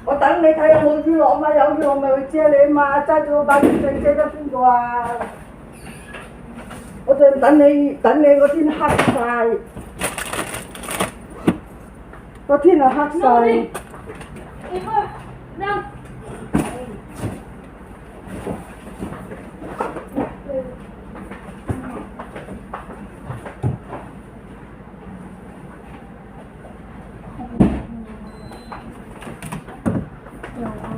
我等你睇有冇雨落嘛，有雨落咪會遮你嘛，揸住個把遮遮得邊個啊？我就等你個天黑晒，個天啊黑晒。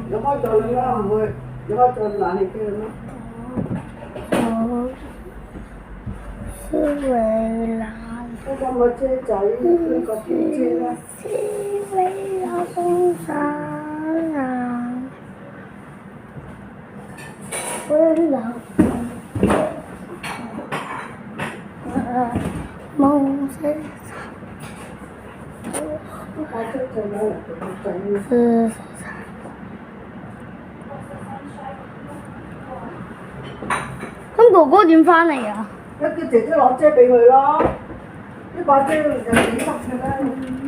有開咗啦，唔會有開咗冷氣機啦咩？是為了嗰個咪遮仔，邊個邊遮咧？是為了風沙啊，為了夢是咁哥哥點返嚟啊？一叫姐姐攞遮俾佢咯，呢把遮又幾得嘅咧，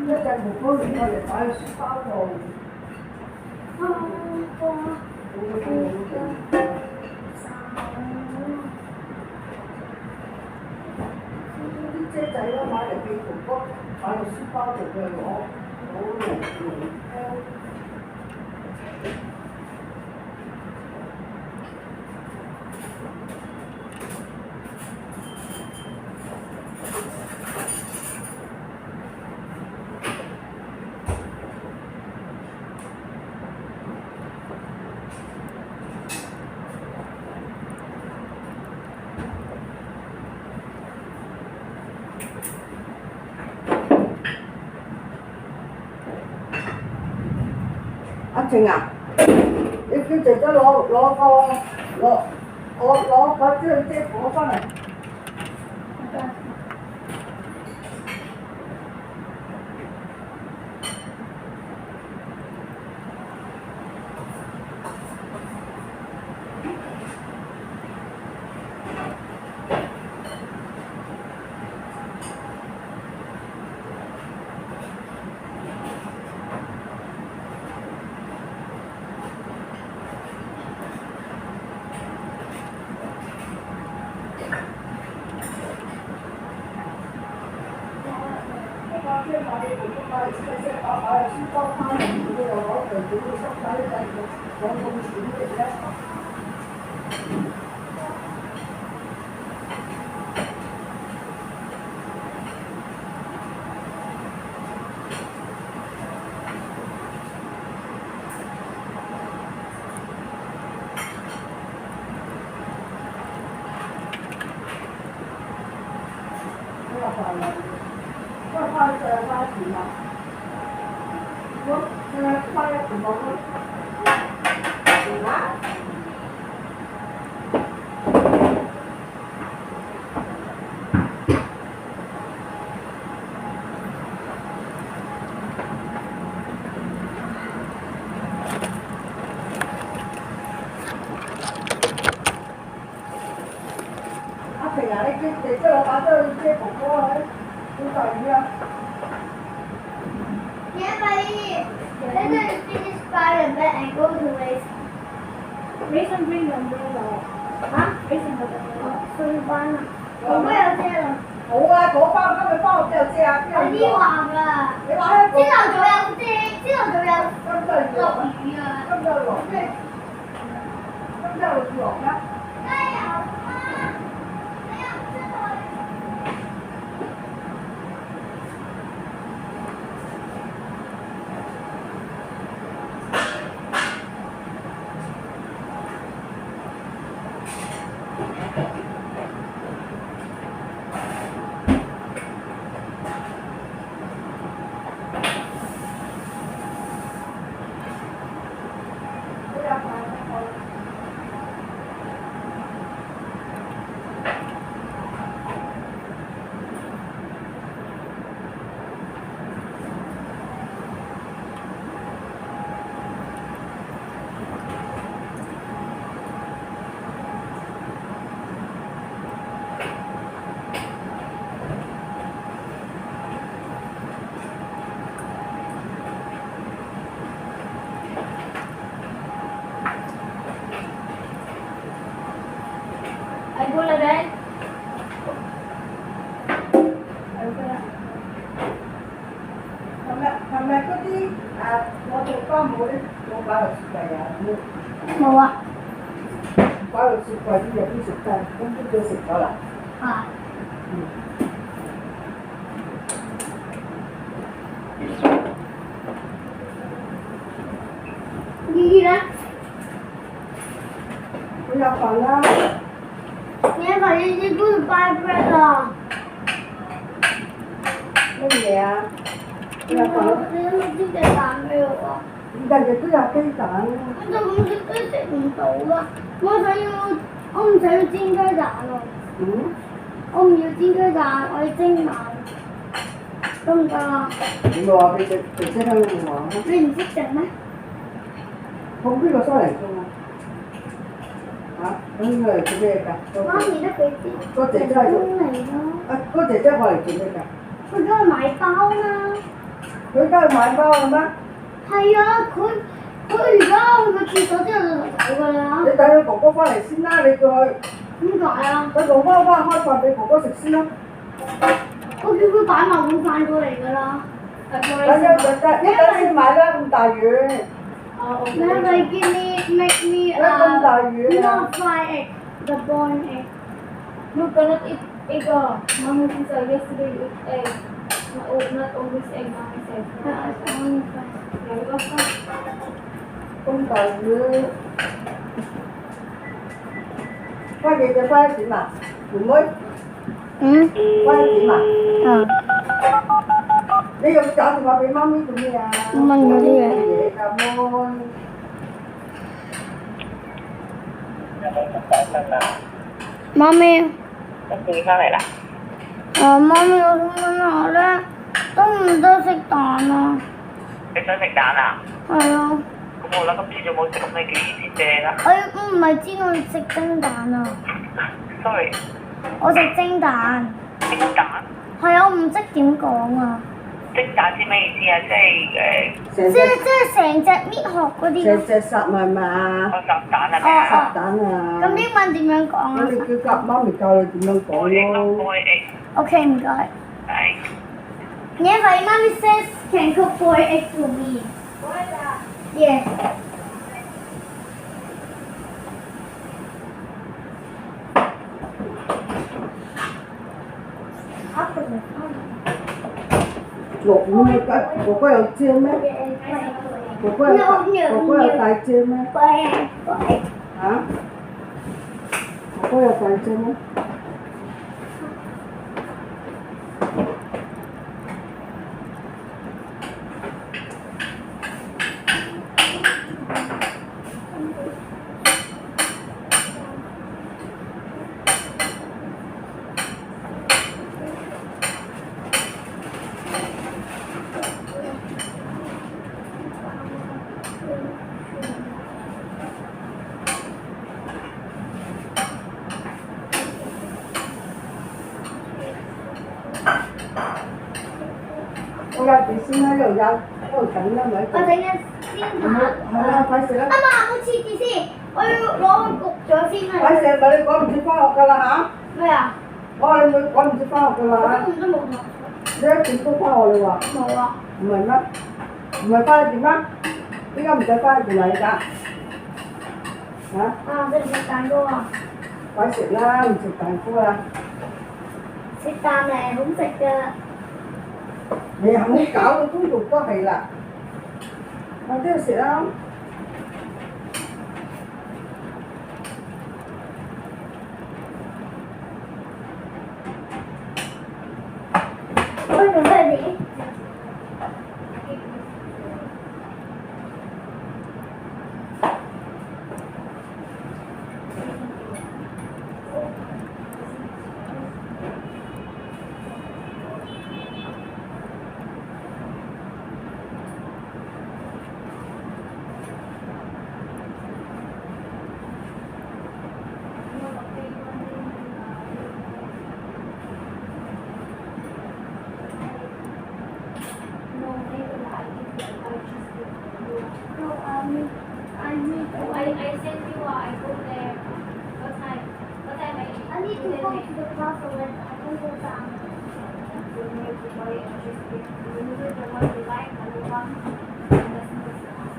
一隻哥哥攞嚟擺喺書包度。啲遮仔咯，買嚟俾哥哥擺喺書包度嘅攞嚟。阿晴啊，你叫姐姐攞把遮攞翻嚟。Mason bring the umbrella. 嚇 ？Mason 個對班啊，哥哥有遮啦。冇啊，嗰包今日包邊有遮啊？邊有雨啊？你話香港？朝頭早有遮，朝頭早有落雨啊。今日落咩？今日會落咩？加油啊！你又唔出去？包冇咧，我擺落雪櫃啊，冇啊。擺落雪櫃啲有啲食得，咁都叫食咗啦。係。姨姨咧？佢有飯啦。你把姨姨不是 buy bread 啊？乜嘢啊？佢有飯。你有冇煎隻蛋俾我啊？日日都有雞蛋。我就咁食都食唔到啦！我唔想要煎雞蛋啊！我唔要煎雞蛋，我要蒸蛋，得唔得啊？點啊？俾姐喺度話。你唔識整咩？放邊個收嚟㗎嘛？咁佢嚟做咩㗎？媽咪都俾錢。個姐姐係做嚟咯。個姐姐過嚟做咩㗎？佢梗係買包啦。佢而家去買包嘅咩？係啊，佢而家去個廁所之後就走㗎啦。你等佢哥哥翻嚟先啦，你叫佢。點解啊？佢哥哥翻開飯俾哥哥食先啦。我叫佢擺埋碗飯過嚟㗎啦。一陣先買啦，咁大魚。Never make me 咁大魚啊 not fried egg, the boiled egg. You cannot eat egg. Mommy said yesterday you eat egg. Not always egg, mommy said. Yeah, you also. 咁大魚。翻幾隻翻點啊？妹妹。翻點啊？你用打電話俾媽咪做咩啊？問嗰啲嘢。嘢㗎妹。媽咪。你煮翻嚟啦？媽咪，我想問下咧，得唔得食蛋啊？你想食蛋啊？係啊。咁我啦，今朝早冇食，咁你幾時借啦我唔係知我食蒸蛋啊。？Sorry，我食蒸蛋。蒸蛋？係啊，我唔識點講啊。蒸蛋知咩意思啊？即係成隻搣殼嗰啲。成隻烚咪嘛？我烚蛋啊？烚蛋啊！咁英文點樣講啊？咁你叫媽咪教你點樣講咯。 boy egg。OK，唔該。係。你係媽咪 says can cook boiled egg for me. Yes.落雨咩？哥哥有遮咩？哥哥有帶遮咩？嚇？哥哥有帶遮咩？我有碟先啦，呢度等啦，咪。我整緊先嚇。係啦，快食啦！媽，我切住先，我要攞去焗咗先啊。快食咪你趕唔切翻學㗎啦嚇！咩啊？我話你會趕唔切翻學㗎啦嚇！我都冇同。你一點都翻學你話？冇啊。唔係咩？唔係翻去點啊？點解唔使翻去點嚟㗎？嚇？食唔食蛋糕啊？快食啦，唔食蛋糕啦！食蛋嚟好食㗎。你係冇搞到中途都係啦，我都要食啦。我做咩你？I sent you. I go there. What time? What time I I need to go to the class already. I can go down. You need to buy a cheesecake. You need the one you like, and the one that doesn't.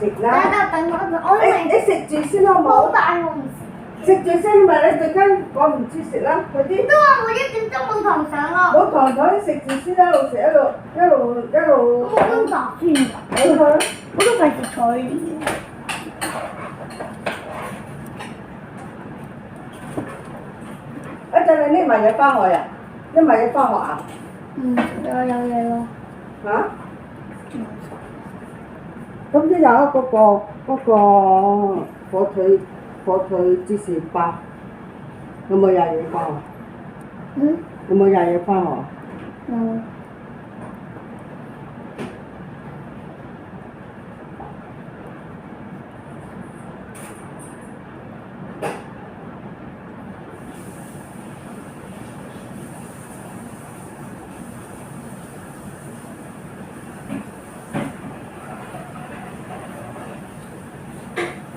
食等啦。等等我一陣，我你明食住先好好冇？大我唔食。食住先咪你陣間趕唔切食啦，快啲。都話我1點鐘冇堂上咯。冇糖糖，食住先，一路食一路。我都打算㗎，好去。我都費事睬你。一陣你拎埋嘢翻學啊？拎埋嘢翻學啊？有嘢咯。嚇？咁都有嗰個火腿芝士包，有冇廿嘢翻學？有冇廿嘢翻學？有。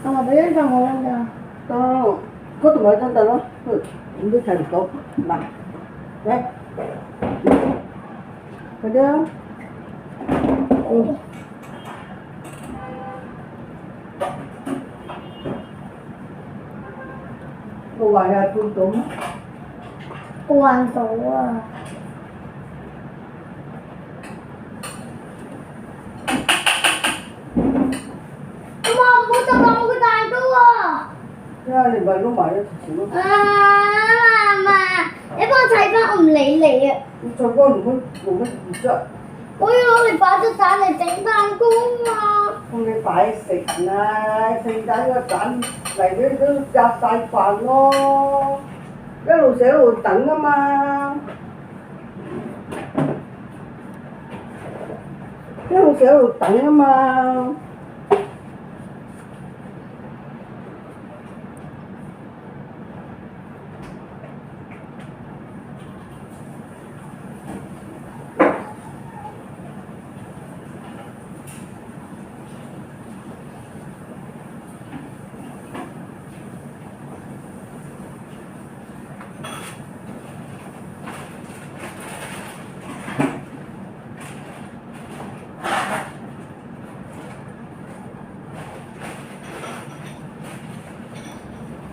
我話俾張凳我啦咋？得，嗰度咪真得咯，你都睇唔到，嗱，嚟，快啲啊！我話呀，半到咩？慣到啊！媽，唔好執爛我個蛋糕啊！呀，你咪撈埋一齊食咯。媽，你幫我砌翻，我唔理你啊！你菜乾冇乜意質，我要攞嚟擺隻蛋嚟整蛋糕嘛！咁你擺食啦，聖誕個蛋嚟咗都夾晒飯咯，一路食一路等啊嘛，一路食一路等啊嘛。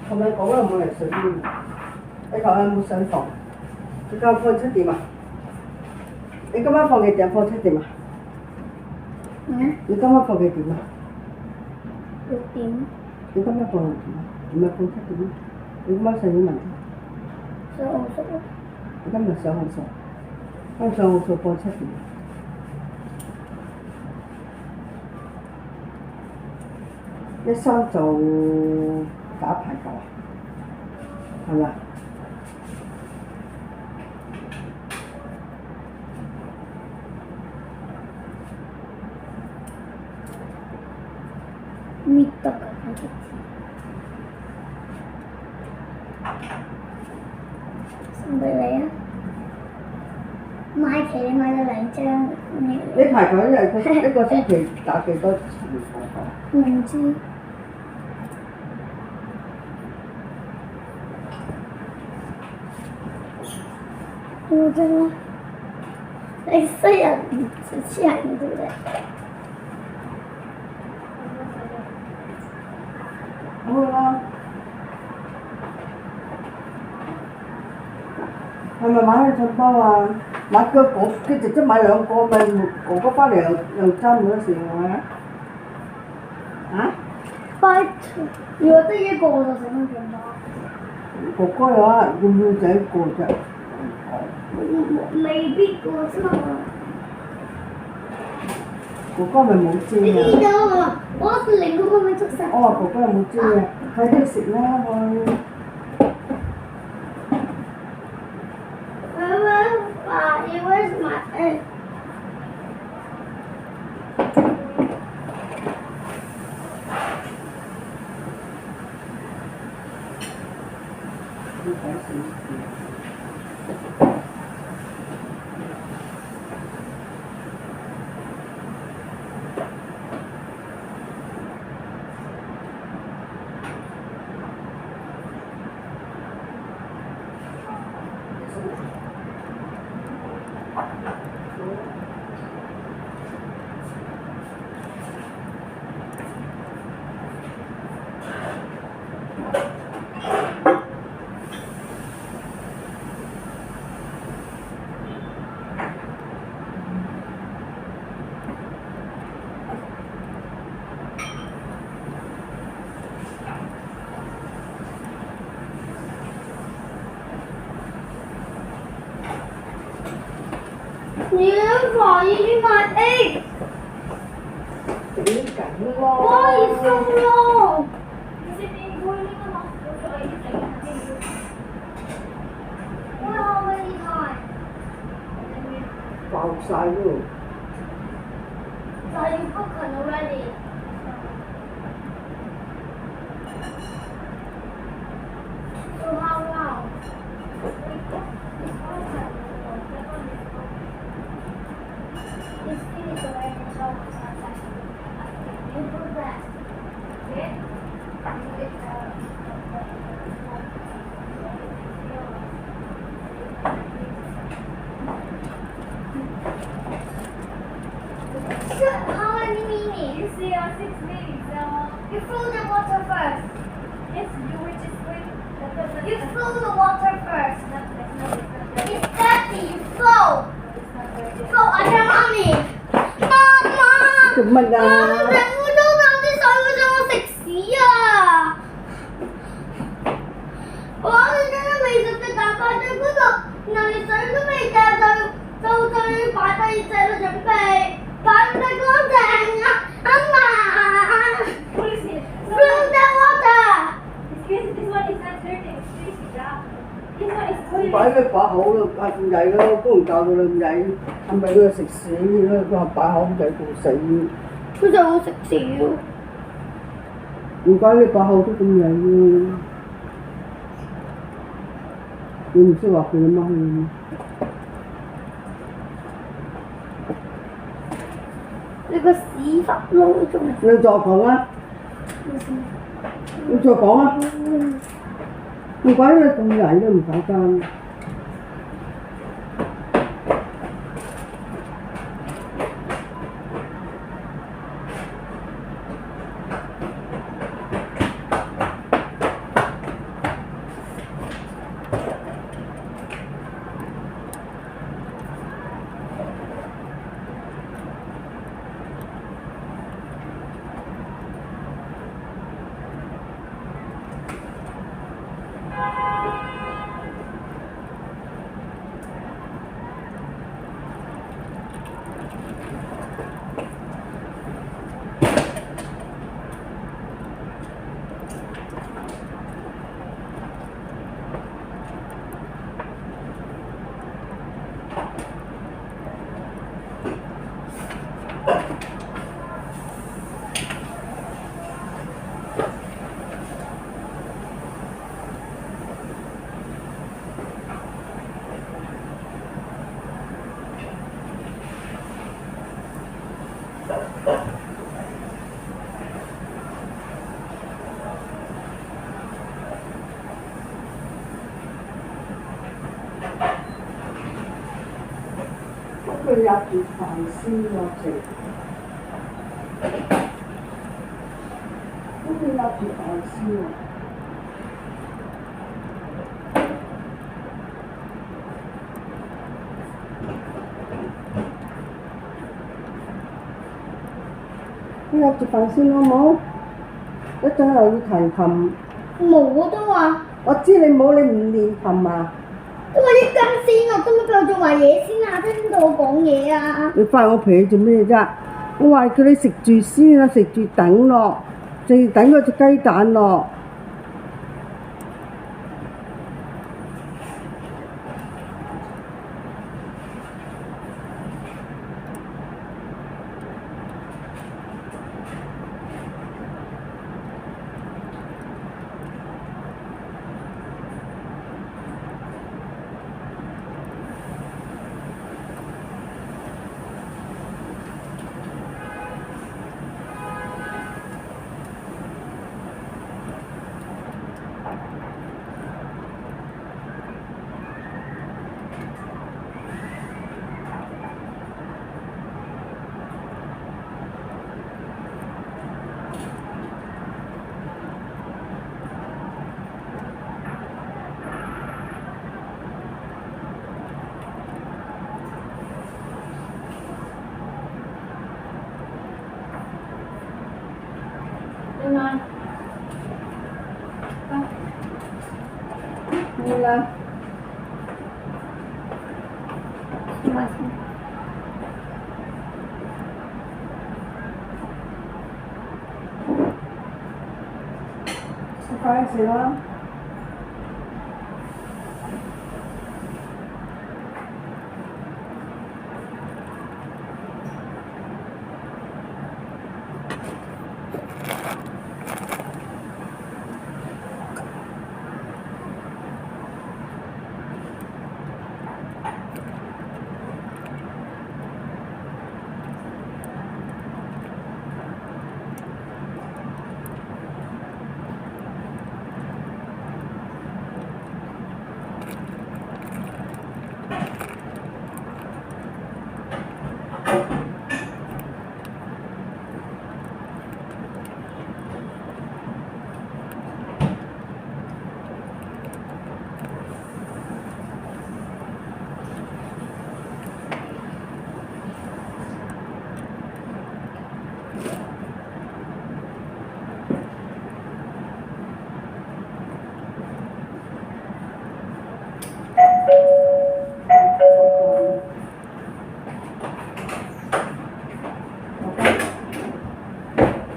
琴日講啦，冇嚟上邊。你琴日有冇上堂？你今日放7點啊？你今晚放幾點？放7點啊？你今晚放幾點啊？ 6點。你今晚放幾點啊？唔係放7點啊？你今晚上英文？上學宿咯。你今日上學數？今日上學數放7點。1、3就打排球，係咪？搣得㗎，送俾你啊！買旗你買咗2張，你排球一個星期打幾多次排球？唔知。我真的，你雖然唔似係唔對嘅。好啦，係咪買咗信包啊？買個佢直接買2個咪哥哥翻嚟又爭唔到事係咪？啊？拜託，如果得一個我就整咗信包。哥哥有啊，要唔要整一個啫？未必個啫嘛。哥哥咪冇遮你見啊！到啊？我另嗰個咪捉實。我話哥哥有冇遮啊？快啲食啦佢。Where's my egg? 你你跑一去买 egg，整緊咯。我已送咯。Kasi hindi ko rin naman ako ay isa What how many times？ 爆晒咯。So you cook already？ So how long？ This thing is already so you put that. Okay? So how many minutes? Kasi 6 minutes. You fill the water first. Yes, you were just going. You fill the water first. Not like, It's dirty. You fill. it's not very Fill under mommy. Mama. 做乜啊？整污糟到啲水會想我食屎啊！我哋真係未食嘅蛋白質嗰度，然後連水都未掉就要擺低隻啦，準備擺唔得乾淨啊！阿嫲 Please, it's，fill the water。 Excuse, this one is not dirty. Please, yeah. This one is fully. 擺佢把口咯，咁曳咯，都唔教到你咁曳，係咪佢食屎咯？佢話把口仔到死，佢就好食屎喎。唔怪你把口都咁曳咯。你唔識話佢阿媽嘅。你個屎忽咯，仲你再講啊！你再講啊！唔怪你咁曳都唔搞間。佢入住飯先落嚟，咁佢入住飯先喎。你入住飯先好冇？一陣又要彈琴。冇都話，我知你冇，你唔練琴啊？都話一間先啊，做乜俾我做埋嘢先啊？聽到我講嘢啊！你發我脾氣做咩啫？我話叫你食住先啦，食住等咯，淨等嗰隻雞蛋咯。Ano? 好啦，食埋先。快啲食啦！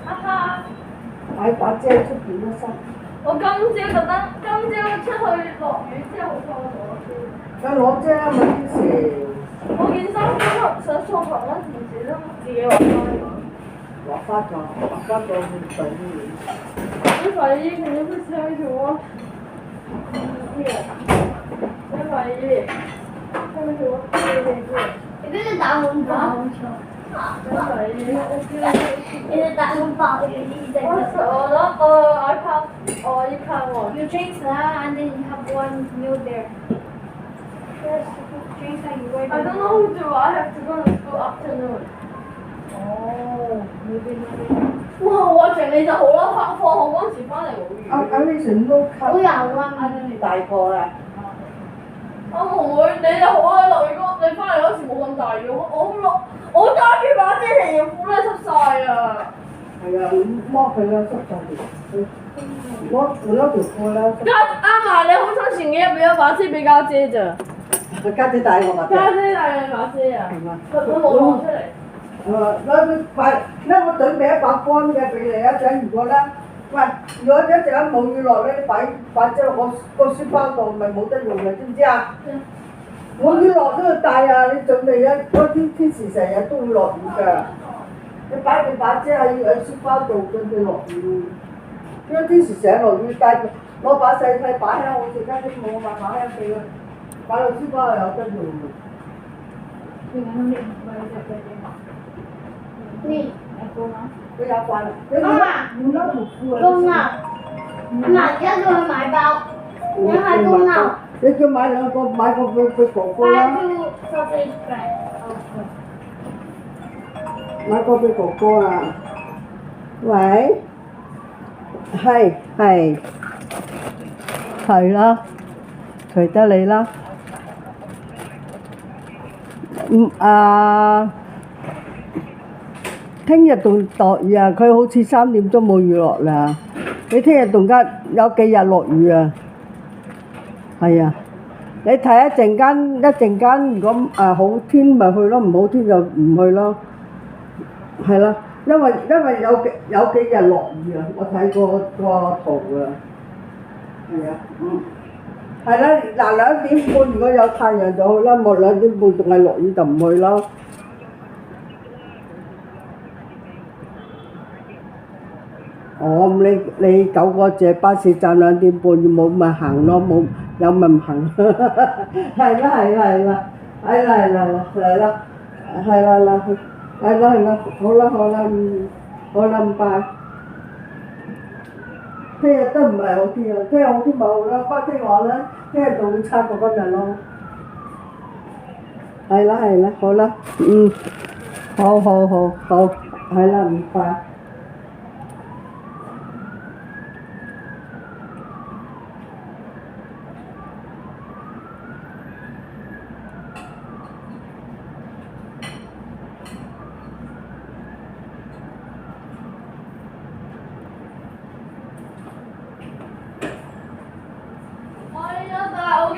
哈哈，擺把遮出邊都濕。我今朝特登，今朝出去落雨之後放咗先。佢攞遮啊嘛啲時，我件衫今日上錯堂嗰陣時都自己畫翻。畫花咗去洗衣。你洗衣肯定會下雨喎。你洗衣，下雨喎，你俾你打紅包，你洗衣，我知啦。你哋打紅包嘅呢隻。我攞iPad 喎。 You change that and then you have one meal there. Yes, change that you wear. I don't know who to. I have to go to school afternoon. 哦，哇！我成你就好啦，放學嗰陣時翻嚟冇雨。阿 Vincent 都好有啊！大個啦。我唔會，你就好啦，落雨嗰你翻嚟嗰時冇咁大雨，我揸住把遮成條褲都濕晒啊！係啊，剝佢啦，濕晒條，換咗條褲啦。啱啊！你好彩前幾日俾咗把遮俾家姐咋？家姐帶我嘛？家姐帶你把遮啊？係嘛？佢冇攞出嚟。我準備一把乾嘅俾你一陣，如果咧，喂，如果一陣冇雨落咧，擺遮落個書包度，咪冇得用嘅，知唔知啊？冇雨落都要帶啊！你準備嗰天時成日都會落雨㗎，你擺住把遮喺書包度，準備落雨。因為天時成日落雨，帶攞把細細把香，我陣間都冇買把香俾佢，擺落書包又有得用。你佢有慣啦，你媽媽換咗條褲啊！公牛，阿媽而家都去買包，你係公牛。你叫買兩個，買個俾哥哥啦， Five to sausage bread. 買個俾哥哥啊！喂，係啦，隨得你啦。聽日仲落雨啊！佢好似3點鐘冇雨落啦。你聽日仲有幾日落雨啊？係啊，你睇一陣間，如果好天咪去咯，唔好天就唔去咯。係啦，因為有幾日落雨啊，我睇過個圖啊。係啊，係啦，嗱2點半如果有太陽就去啦，冇2點半仲係落雨就唔去咯。你9個字巴士站2點半冇咪行咯，冇有咪唔行。係啦，好啦，唔拜。聽日都唔係好啲啊，聽日好啲咪好啦，不過聽話咧，聽日仲會差過今日咯。係啦，好啦，好，係啦，唔拜。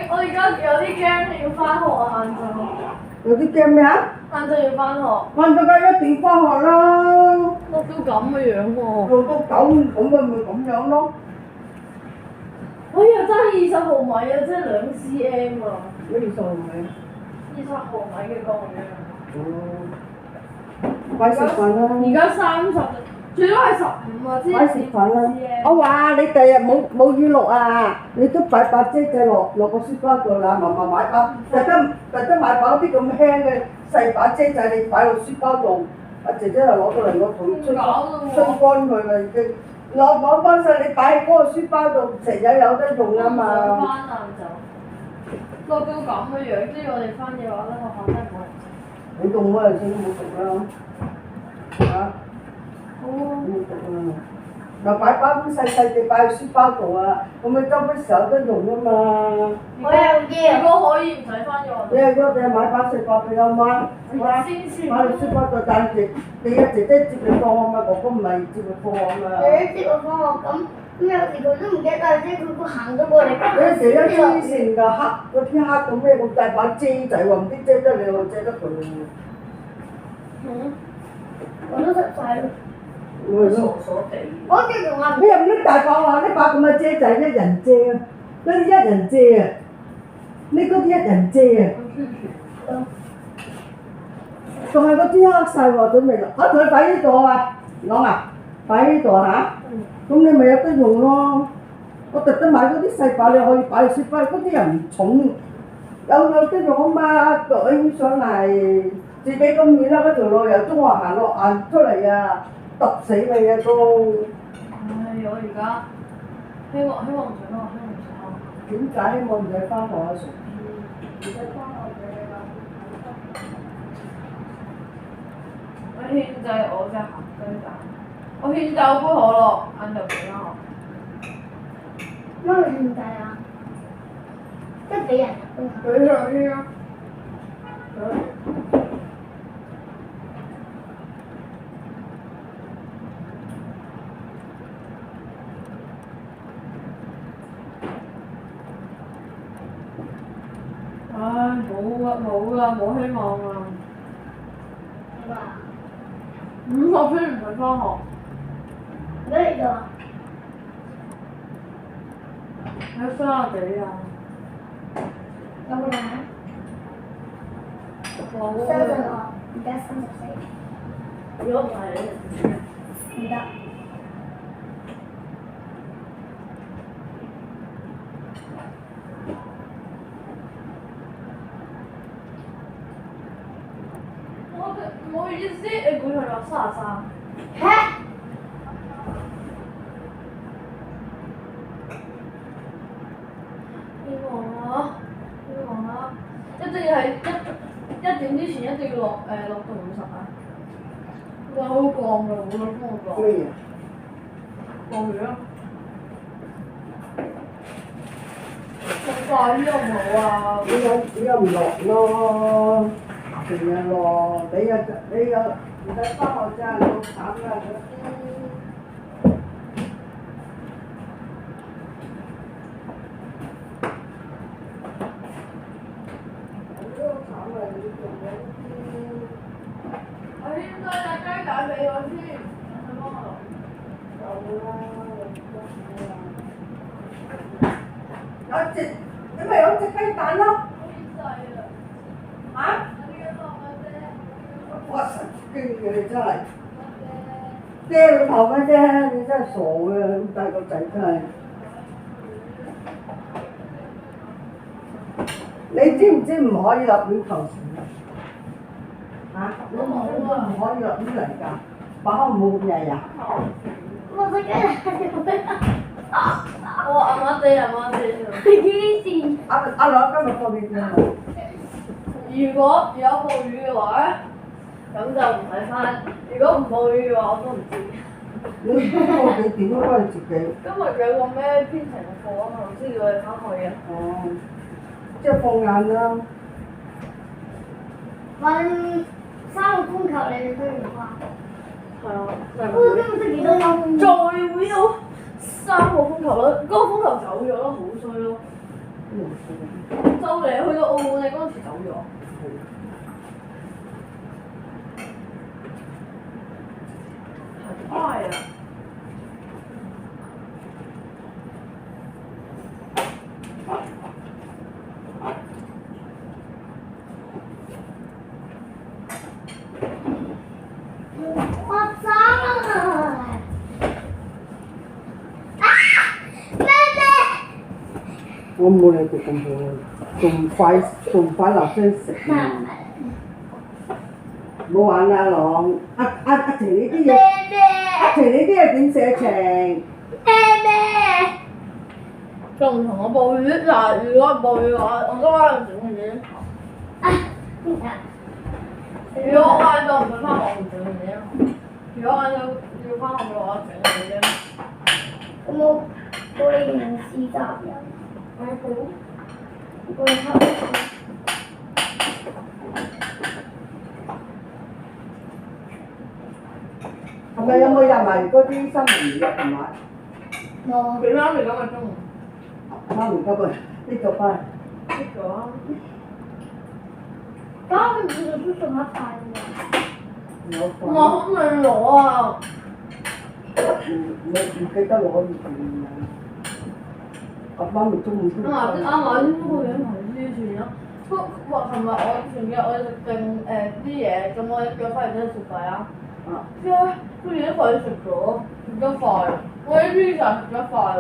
我而家有啲驚要翻學啊，晏晝。有啲驚咩啊？晏晝要翻學。晏晝梗係一定翻學啦。錄到咁嘅樣喎。錄到9咁咪咁樣咯。哎呀，爭20毫米啊，即係2 cm 啊咩意思係咪？ ，20毫米嘅鋼嘅。哦，快食飯啦！而家30，最多係15啊，之快食飯啦！我話你第日冇雨落啊，你都擺把遮仔落個書包度啦，嫲嫲買把，特登買把啲咁輕嘅細把遮仔，你擺落書包度，阿姐姐就攞過嚟我同吹乾佢啦已經。攞翻晒你擺喺嗰個書包度，成日有得用啊嘛。翻啊就落到咁嘅樣，即係我哋翻嘅話咧，學校真係冇人食。你讀我又先冇讀啦，嚇！好啊。冇讀啊！又擺包咁細細嘅擺喺書包度啊，咁你周不時有得用啊嘛。我有啲如果可以唔使翻嘅話，你係嗰你買把細把俾阿媽，擺喺書包度，但係你阿姐姐接你放啊嘛，哥哥唔係接你放啊嘛。你接我放學咁有時佢都唔記得帶遮，佢行咗過嚟。你姐姐黐線㗎，黑嗰天黑到咩咁大把遮仔喎，唔知遮得你我遮得佢喎。我都識晒咯。我傻傻地。我記同阿你又唔拎大把話呢把咁嘅遮仔一人遮啊，嗰啲一人遮啊，你嗰啲一人遮啊，仲係嗰啲黑晒喎，準備啦，佢擺呢度啊，攞啊，擺呢度嚇，咁你咪有得用咯。我特登買嗰啲細把，你可以擺喺書包，嗰啲又唔重，有得用啊嘛，舉上嚟自己咁遠啦，嗰條路由中學行出嚟啊！揼死你啊都！唉，我而家希望唔使翻學，希望唔使翻學。點解希望唔使翻學啊？唔使翻學我獻祭我隻鹹雞蛋，我獻祭我杯可樂，晏晝唔使翻學。乜嘢獻祭啊？即係俾人俾上先啊！唉，冇啦，冇希望啦。50分唔使翻學。咩嚟㗎？喺沙地啊！有冇人？冇相信我，而家34。如果唔係你，唔得。唔好意思，你估佢落33。嚇！希望啊！一定要係一點之前一定要落到50啊！哇，好降㗎，冇得幫我降。咩嘢？降雨啊！咁快呢個唔好啊！你又唔落咯，成日落，你又唔使翻學真係好慘啊！我應該隻雞蛋俾我先，有隻，你咪有隻雞蛋咯。嚇？哇！神經嘅你真係，遮老頭咩啫？你真係傻嘅，咁大個仔真係。你知唔知唔可以立亂求錢啊？嚇！你唔可以立亂嚟㗎，把口唔好咁曳啊！我隻雞我啱啱地。黐線。阿兩今日放幾天啊？如果有暴雨嘅話咧，咁就唔使翻；如果唔暴雨嘅話，我都唔知。你放幾點都係自己。今日有個咩編程嘅課啊嘛，老師叫我哋翻去嘅。哦，即係放晏啦。問3個風球你哋需要花？係啊，我今日識幾多音？再會有3個風球啦，嗰個風球走咗咯，好衰咯。就嚟去到澳門，你嗰陣時走咗。太快啊！我冇你哋咁好，仲快留聲食。唔好玩啦，朗。阿晴呢啲嘢，阿晴呢啲嘢點寫晴？仲唔同我報語？嗱，如果報語嘅話，我今晚唔整嘢。如果我晏晝唔想翻學，我唔整嘢。如果晏晝要翻學嘅話，整嘢啫。有冇報你刑事責任？我報。報你黑歷史。係咪有冇入埋嗰啲新聞入埋？冇。俾媽咪今日中午。媽咪今日呢個班。呢個啊。媽咪每日都送一塊喎。我我好未攞啊！唔記得攞以前啊！我媽咪中午先。啱啱先去緊同之前咯，琴日我前日我食定啲嘢，咁我一腳翻嚟真係食飯啊！之後跟住一塊食咗，食一塊，我啲 pizza 食一塊啦。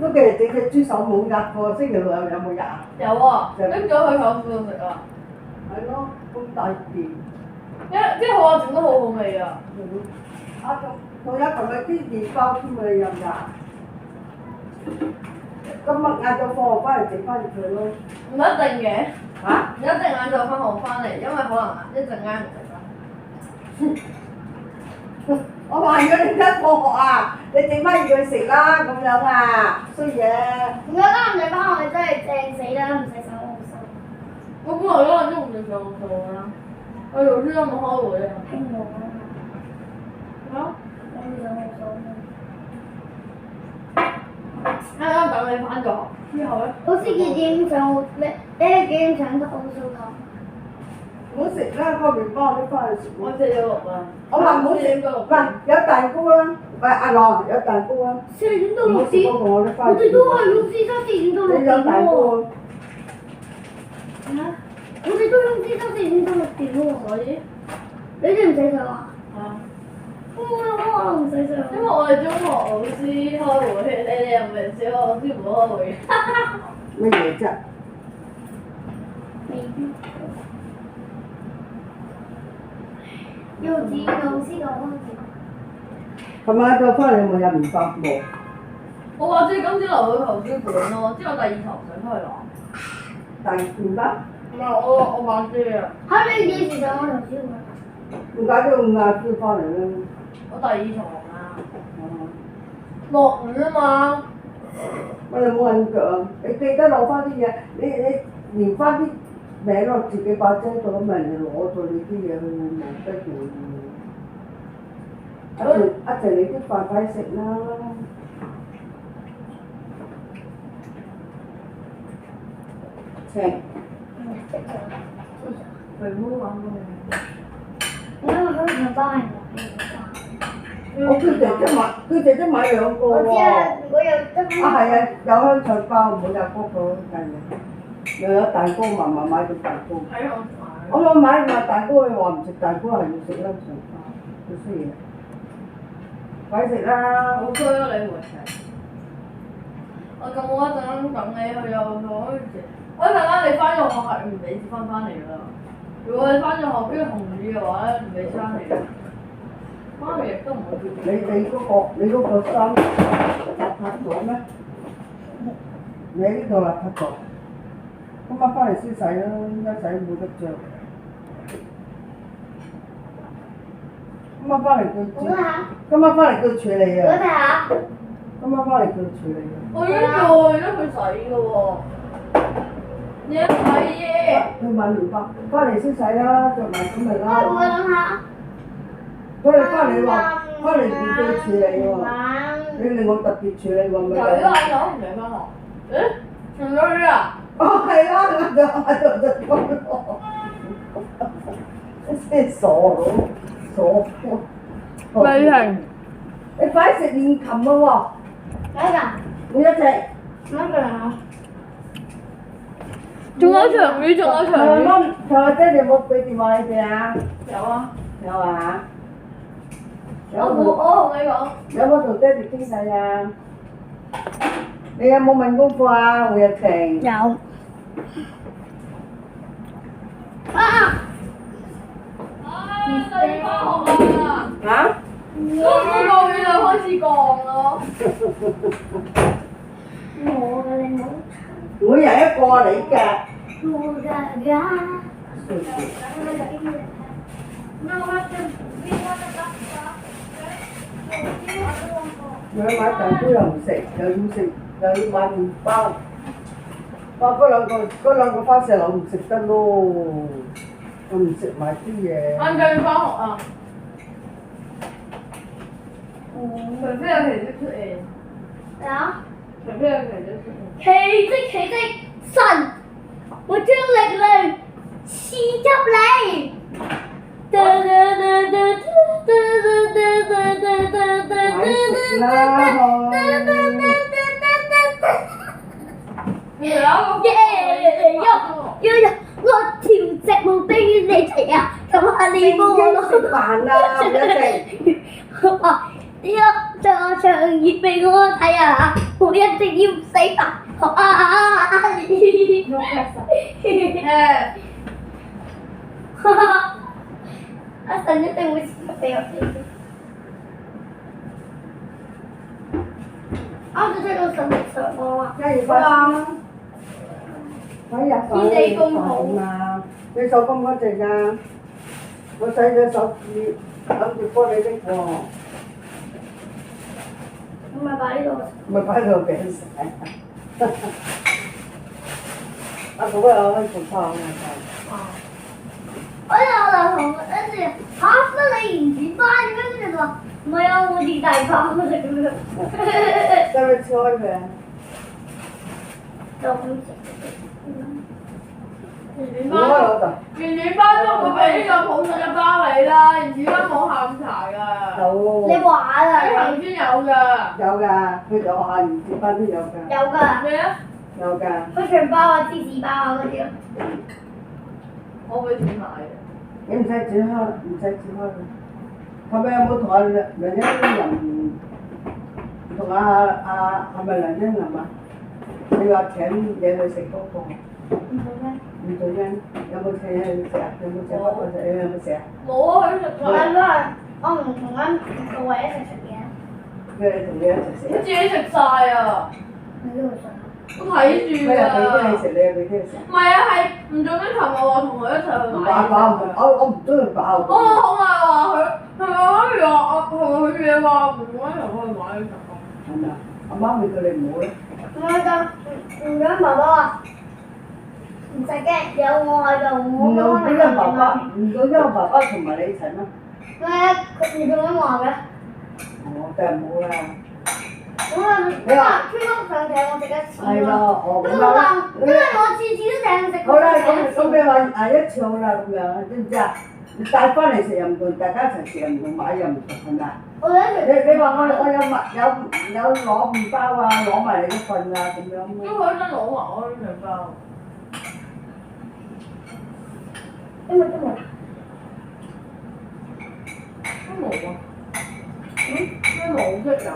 嗰幾日整隻豬手冇壓過，星期六有冇壓？有啊，拎咗去舅父度食啊。係咯，咁大件。即係佢話整得好好味啊！仲有琴日啲麵包添啊，你飲㗎？今日晏晝放學翻嚟整翻住佢咯。唔一定嘅。嚇？唔一定晏晝翻學翻嚟，因為可能一陣間唔食飯。我話如果你一放學啊，你整翻住佢食啦，咁樣啊，衰嘢。如果啱唔使翻學，你真係正死啦，唔使手好手。我本來嗰陣都唔食上課啦，我老師都冇開會啊。拼我啊！咩啊？我唔想好手。啱啱等你翻咗學之後咧。老師幾點上好？你係幾點上得好數堂？唔好食啦，個麵包你翻去食。我4到6啊。我話唔好食，唔係有蛋糕啦，喂阿樂有蛋糕啊。4點到唔好6點。食嗰個我都翻我去。哋都係老師收4點到6點你有蛋糕喎。啊？我哋都老師收4點到6點喎。所以。你哋唔洗上啊？係啊。我唔使上。因為我哋中學老師開會，你哋又唔係小學老師唔開會。乜嘢啫？未必。幼稚園老師講嗰陣。琴晚再翻嚟有冇有麵包冇？我話知今朝留去圖書館咯，之後第2堂想翻去攞。大麵包？唔係我話知啊。嚇你幾時上我圖書館？點解都咁晏先翻嚟咧？我第2堂啊。落雨啊嘛。我哋冇印象，你記得攞翻啲嘢，你連翻啲名落自己把遮度，咁人哋攞咗你啲嘢，佢會冇得做嘅。一陣你啲飯快食啦。晴。肥妹玩過未？因為佢唔翻嚟。我叫姐姐買2個我知喎。啊，如果有得。係啊，有香腸包，冇入嗰個計又有蛋糕，慢慢買到蛋糕。喺我我買蛋糕，佢話唔食蛋糕係要食香腸包，好衰嘢。快食啦！好衰啊！你回程。我咁我一陣等你去幼稚園，我一陣間你翻咗學係唔俾翻嚟㗎啦。如果你翻咗學跟住紅雨嘅話咧，唔俾翻嚟㗎。媽咪亦都唔會叫你嗰個衫邋遢咗咩？你喺呢度邋遢咗，今晚翻嚟先洗啦，一洗冇得着。今晚翻嚟今晚翻嚟叫處理啊！我睇下。今晚翻嚟叫處理啊！我已經做咗佢洗㗎喎。你一洗嘢。去買麵包，翻嚟先洗啦，着埋咁咪啦。我諗下。佢哋翻嚟話，翻嚟叫佢處理喎。你令我特別處理喎，咪由於晏晝唔使翻學。誒？仲有你啊？哦，係啦，晏晝就翻學。真係傻佬，傻貨。未停。你快啲食練琴啦喎！睇下。每一隻。乜嘢啊？仲有長魚，仲有長魚。同阿爹哋有冇俾電話你哋啊？有啊。有啊。我同你講。有冇同爹哋傾偈啊？你有冇問功課啊？胡日晴？有。啊！你翻學啦！嚇？嗰個月就開始降咯。我嘅你冇。每日一個你嘅。我嘅㗎。又要買蛋糕又唔食，又要買麵包。哇！嗰兩個番石榴唔食得咯，我唔食埋啲嘢。晏晝要翻學啊！除非有奇蹟出現。咩啊？除非有奇蹟出現。奇蹟，神，我將力量賜給你。我條直毛俾你睇啊！咁下你幫我食飯啦，胡日晴。將我場熱俾我睇啊！我一定要死吧！阿神一定會死俾我哋。啱先聽到神嚟上我啊！梗係要翻洗日手天地公好嘛，你手乾唔乾淨啊？我洗咗手指，諗住幫你拎喎，唔係擺呢度。咪擺喺度俾人食。阿哥啊，我做飯啊！我又同跟住嚇得你唔轉班嘅咩？跟住就話唔係啊，我哋大班嘅咁樣。使唔使切開佢啊？就咁食。原唔好攞度。原班都會俾呢個普通嘅包你啦，而家冇下午茶㗎。有。你玩啊？喺行村有㗎。有㗎，佢哋學校原子班都有㗎。有㗎。咩啊？有㗎。香腸包啊、芝士包啊嗰啲咯。我俾錢買嘅。你唔使剪開，唔使剪開佢。後尾有冇同阿梁欣林同係咪梁欣林啊？你話請嘢去食嗰個？唔做咩？唔做咩？有冇請嘢去食啊？有冇請開過食？你有冇食啊？冇啊，佢食係咗。我唔同啱個位一齊食嘅。佢哋同你一齊食啊？佢自己食晒啊！你都會食啊？我睇住咩啊？俾啲你㗎。食，你又俾啲你食。唔係啊，係唔做咩？琴日話同佢一齊去唔買嘢。飽飽唔係，我唔中意飽。我好嗌話佢，係咪諗住話係咪佢嘢話唔同一齊去買嘅時候？係咪啊？阿媽咪叫你唔好咧。唔係㗎，唔想爸爸話唔使驚，有我喺度，我唔媽咪因為爸爸，唔到因為爸爸同埋你一齊咩？咩？佢做乜話嘅？我真係冇啦。咁啊，因為天屋上請我食一次係咯，我咁咁我話，因為啦。我次次都請食。好啦，咁你話一次好啦咁樣，知唔知啊？你帶翻嚟食又唔同，大家一齊食又唔同，買又唔同，係咪啊？我一食。你話我有攞麵包啊，攞埋你一份啊咁樣因為佢真攞埋我啲麵包。因為都冇。都冇啊？咩冇啫有啊？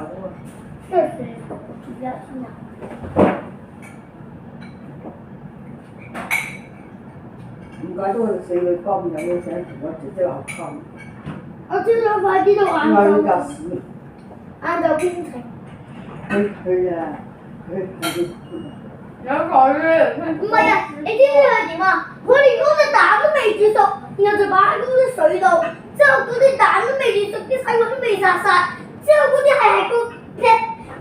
即係食一先有。唔怪得我哋四個咁有嘢食，我直接話咁。我朝早快啲到晏因為呢晝。架屎，晏晝邊食？佢啊，佢有佢。唔係啊，你知唔知佢點啊？佢連嗰隻蛋都未煮熟，然後就擺喺嗰啲水度，之後嗰啲蛋都未煮熟，啲細菌都未殺晒，之後嗰啲係個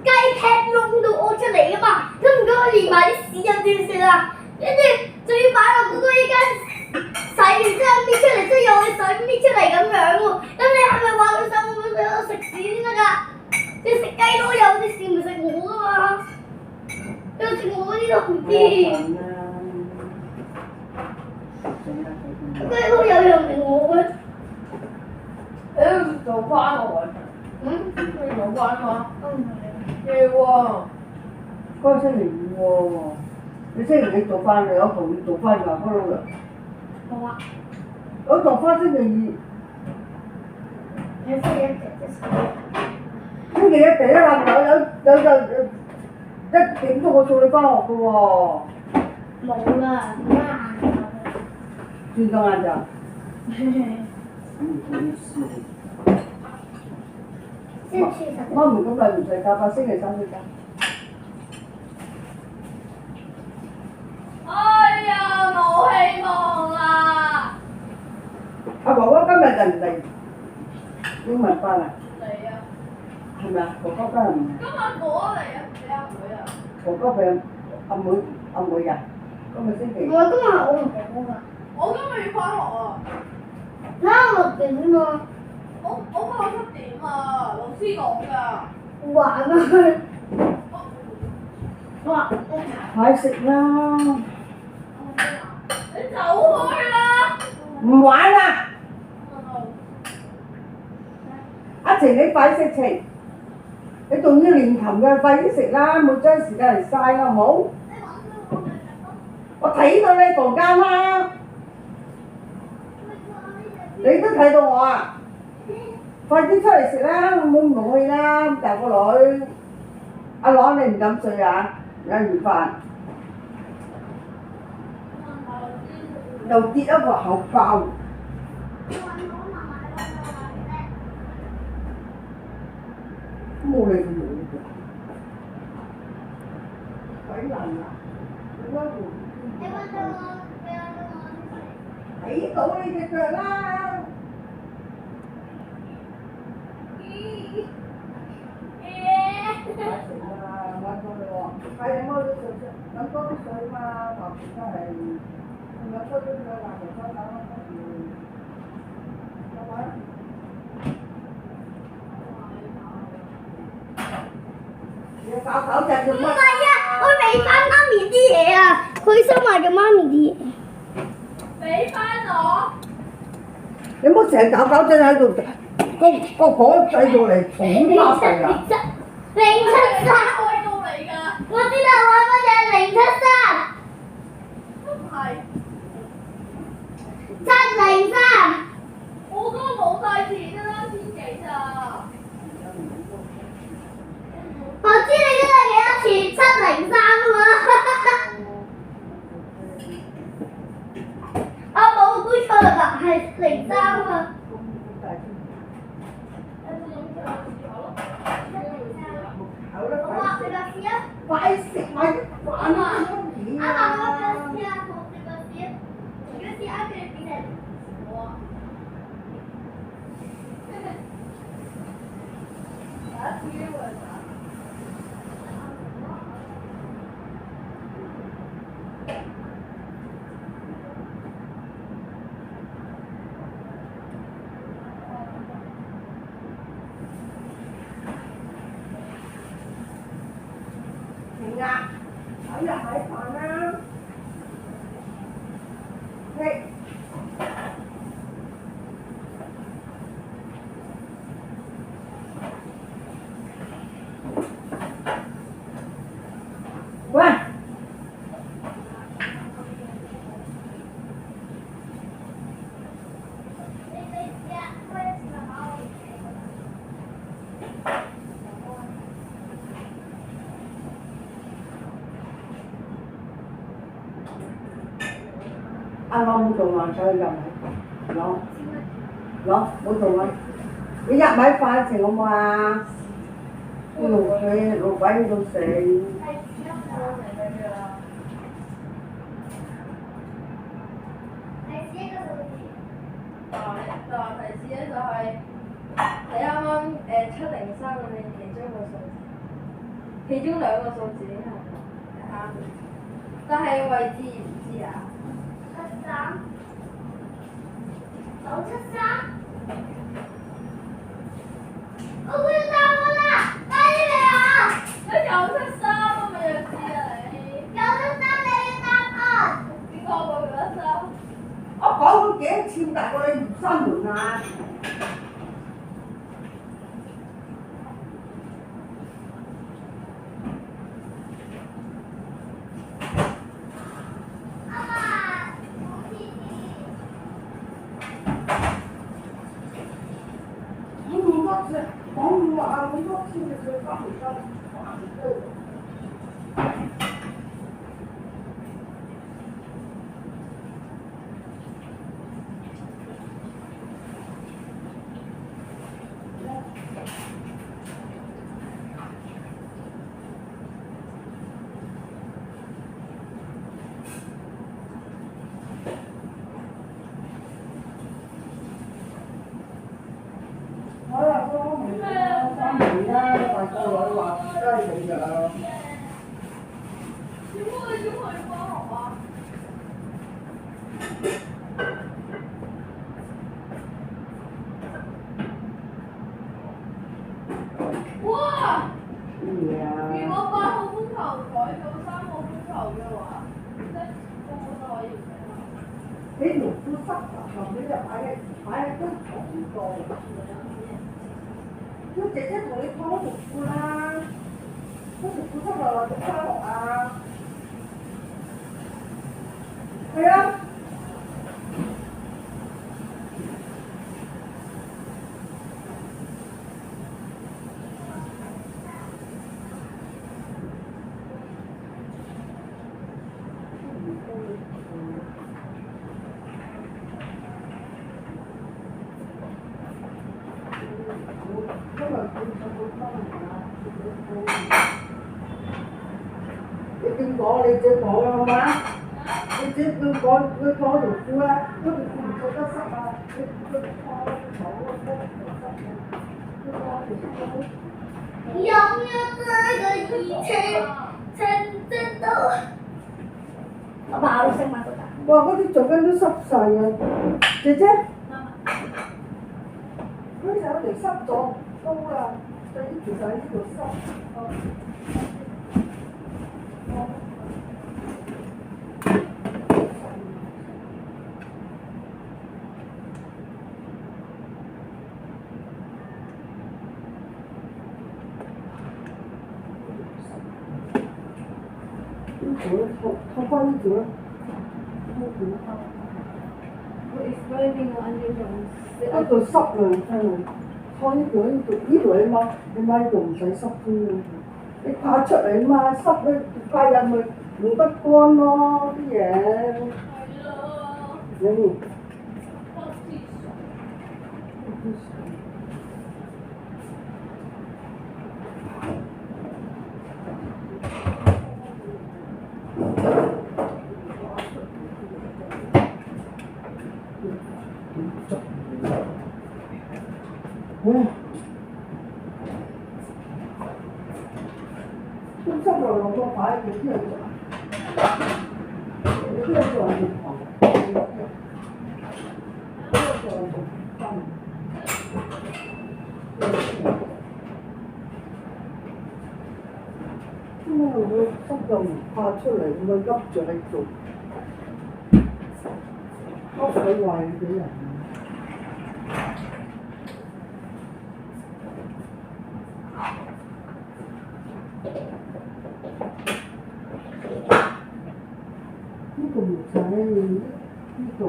雞劈窿度屙出嚟噶嘛，咁唔該佢連埋啲屎又點算啊？跟住仲要擺落嗰個依間洗完之後搣出嚟，即係用啲水搣出嚟咁樣喎。咁你係咪話佢想我食屎先得㗎？你食雞都有啲屎，唔食我㗎嘛？你食我嗰啲都唔知。雞都有用嚟我嘅。你要做翻我喎。你做翻嘛？要喎。嗰個星期五喎，你星期幾做翻嚟？我同你做翻㗎，嗰度㗎。冇啊。我做翻星期你星期一食即食。二，星期一第一粒有1點鐘我送你翻學嘅喎，冇啦，轉到晏晝。先去實媽咪咁耐唔睡覺，8星期3睡覺。哎呀，冇希望啦！阿哥哥今日嚟唔嚟英文班啊？嚟啊！係咪啊？哥哥今日唔嚟。今日我嚟啊，你阿妹啊？哥哥俾阿妹啊？今日星期。我今日我唔講㗎，我今日要翻學啊！啱6點啫嘛，我翻學7點啊，老師講㗎。玩啊！哇！快食啦！你走開啦！唔玩啦！阿晴你快食晴，你仲要練琴嘅，快啲食啦，冇將時間嚟嘥啦，好冇？我睇到你房間啦，你都睇到我啊！快啲出嚟食啦，冇咁勞氣啦，咁大個女。阿朗你唔敢睡啊？有完飯又跌一個口爆，冇你咁樣嘅，鬼難啊！睇到你隻腳啦！玩多咗喎，係啊，飲多啲水嘛，話唔真係飲多啲水，話唔真係得玩。你搞搞隻做乜？唔係啊，我俾翻媽咪啲嘢啊，佢收埋咗媽咪啲嘢。俾翻我！你唔好成日搞搞震喺度，個火仔度嚟捅花肺啊！ 073，開到嚟㗎，我知道我嗰隻073，都唔係。 703，我嗰個冇帶錢啦，1000幾咋？我知你嗰個幾多錢，703啊嘛。我冇估錯啦，係03啊嘛。好啦，我話你個試啊！快食埋啲飯啊！啱啱我個試啊，我食個試啊，如果試啱嘅你點嚟？我啊，第一次喎。停啊！睇日買飯啦！嘿，喂！阿朗冇做飯，上去入米，攞冇做米，你入米飯食好冇啊？啲路鬼喺度食。提示咧就係你啱啱703裏面其中一個數字，其中2個數字係啱嘅，但係位置唔知啊。973，我估到答案啦，快啲嚟啊！你973啊咪就知啊你。973你嘅答案。邊個冇973？我講咗幾多次，大個你唔閂門啊！講咁多次，講咁多次，你佢翻嚟收，翻嚟收。個女話真係冇藥啊！點解你小朋友翻學啊？哇！咩啊？如果8號風球改到3號風球嘅話，即係根本都可以唔使啦。你條褲濕啊？你就擺喺張床度。叫姐姐同你燙條褲啦，嗰條褲濕落點翻學啊？係啊。你點講？你自己講啦，好嘛？你自己點講？你講條褲啦，嗰條褲唔覺得濕啊？你放喺床嗰個濕有沒有這個一切真正的？我把我聲麥都打。哇！嗰啲橡筋都濕晒啊！姐姐，嗰時有條濕咗刀啦，對於其實喺呢度濕。燙翻呢條啦，我 explain 邊個按照用。嗰度濕啊，真係燙呢度起碼呢度唔使濕添啊！你拍出嚟嘛，濕咧加入去用得乾咯啲嘢。係啊。你都濕落個擺住啲人做，啲人做人哋狂，啲人做人哋翻。佢濕就唔怕出嚟，咁佢笠住喺度，屋企壞俾人。呢個唔使，呢度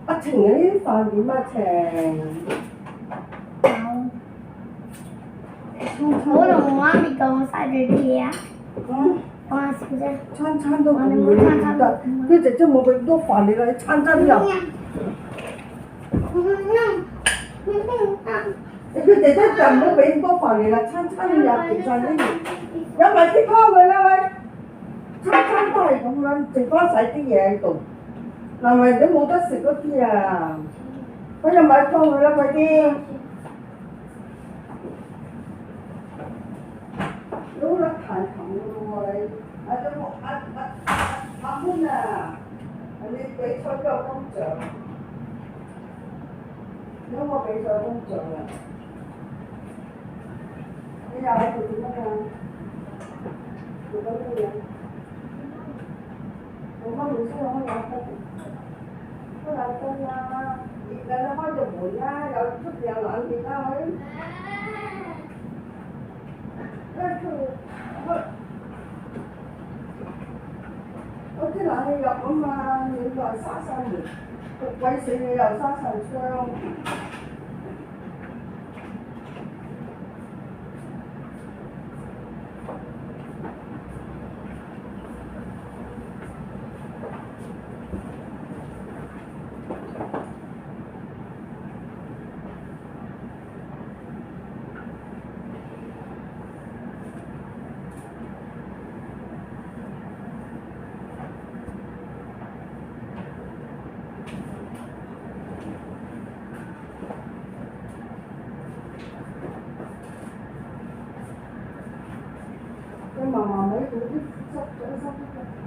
阿晴呢啲飯點啊？我同媽咪講晒啲嘢啊。講下笑啫。餐餐都唔會得，啲姐姐冇俾咁多飯你啦，你餐餐入。你叫姐姐就唔好俾咁多飯你啦，餐餐入其實呢啲，有埋啲湯佢啦喂，餐餐都係咁樣，剩翻晒啲嘢喺度，嗱咪你冇得食嗰啲啊，快啲買湯佢啦，快啲！你好撚彈琴㗎喎你，阿潘啊，你比賽都有金獎。如果我比賽工作啊，你又喺度做乜啊？做緊乜嘢？我媽咪先開冷氣，開冷氣啦！熱啦，開隻門啦，有出邊有冷氣啦，佢。嗰啲冷氣入啊嘛，你又閂晒門，焗鬼死你又閂晒窗。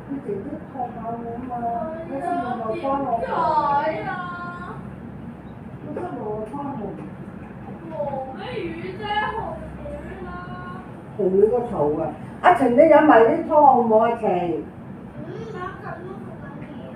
你姐姐托下我嘛，你哎出門呀，又翻落點嚟，解啊？你出門又翻紅，黃咩魚啫，紅魚啦。紅你個頭啊！阿晴你飲埋啲湯好唔好啊晴？打緊都做緊嘢啊！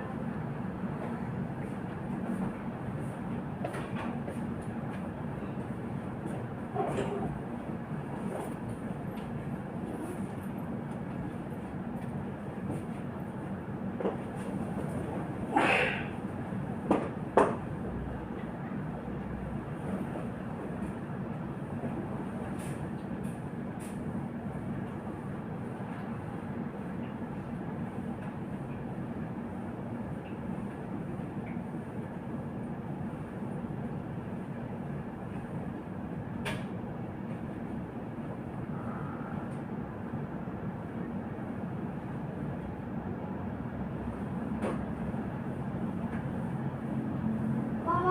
媽媽，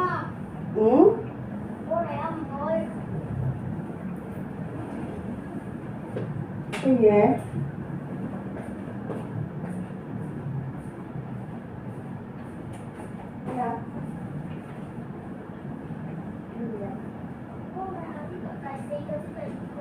嗯？我嚟啊唔該。乜嘢？咩啊？乜嘢？我嚟下呢個第四個先第五個。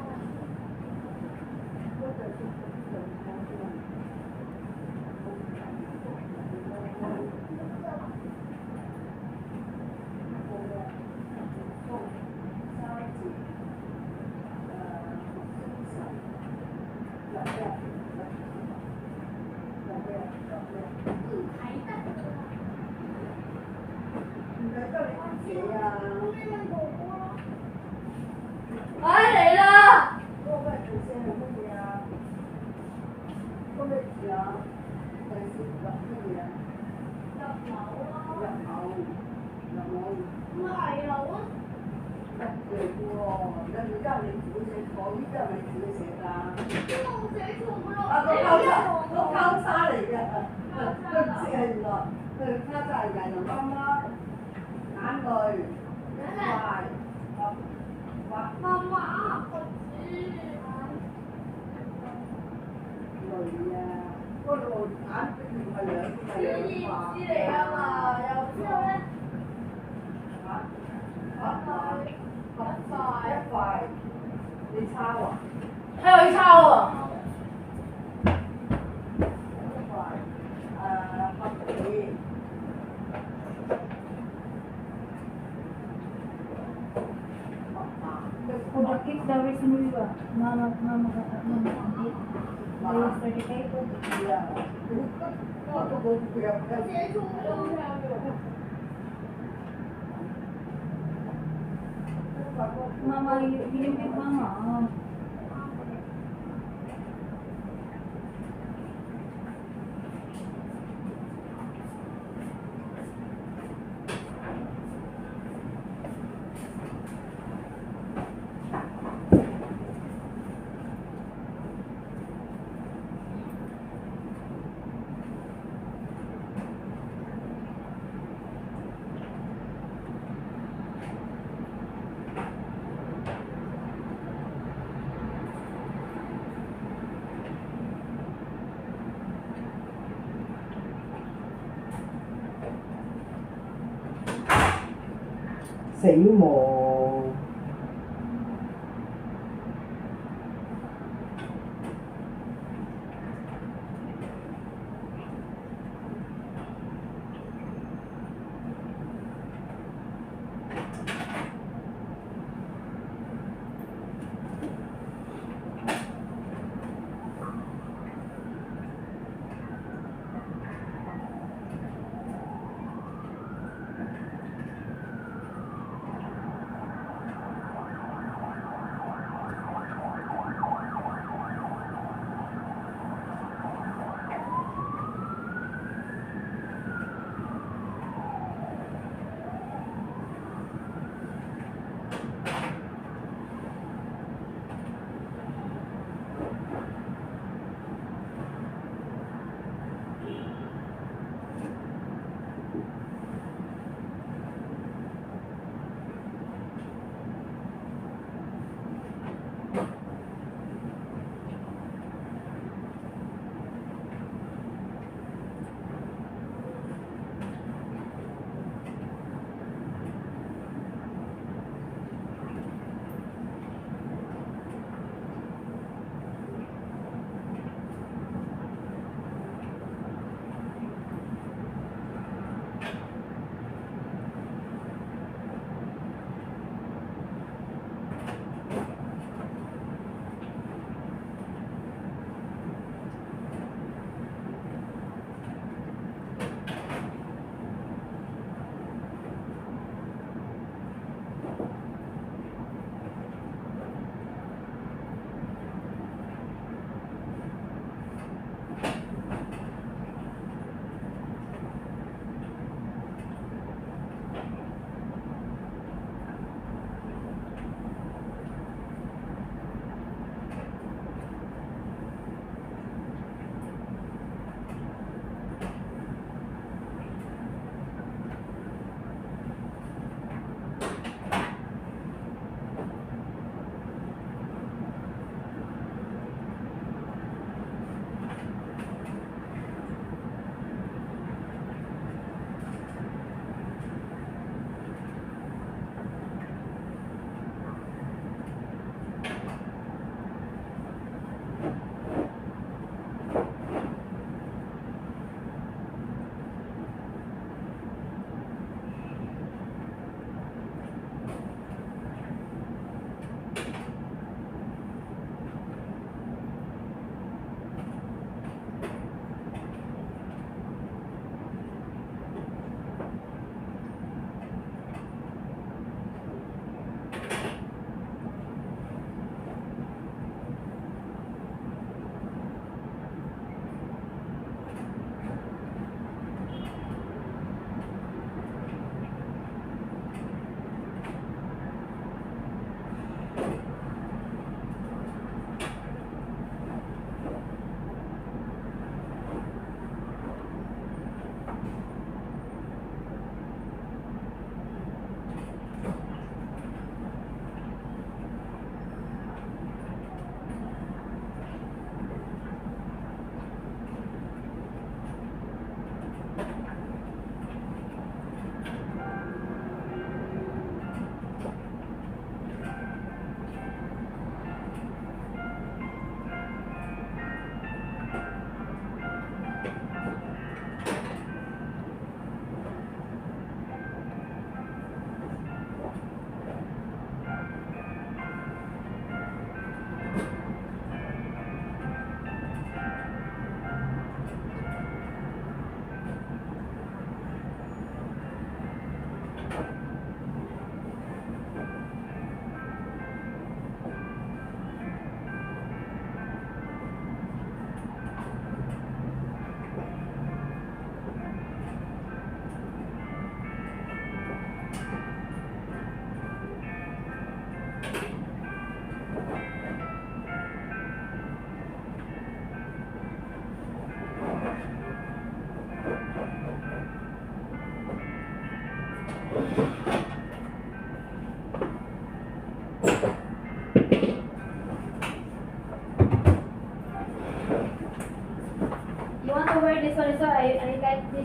哎嚟啦！唔係樓啊！因為我寫錯咗。啊，個交叉嚟嘅，佢唔識啊原來，佢交叉係人媽媽眼淚壞畫媽媽，我知。淚啊，嗰度眼唔係兩係兩意畫思嚟啊嘛，又之後咧，一塊，你抄啊？係佢抄啊！一塊，合理。Udah kick dari sini juga. Mama kata mama nanti dari sedikit itu. Iya. Aku mau bilang 寫錯咗。 Mama kirim ke mama.死亡。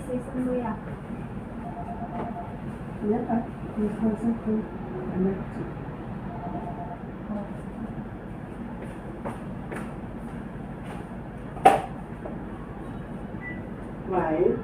say something à? Nhất á, như không sắc không. Anh ấy chỉ. Vậy.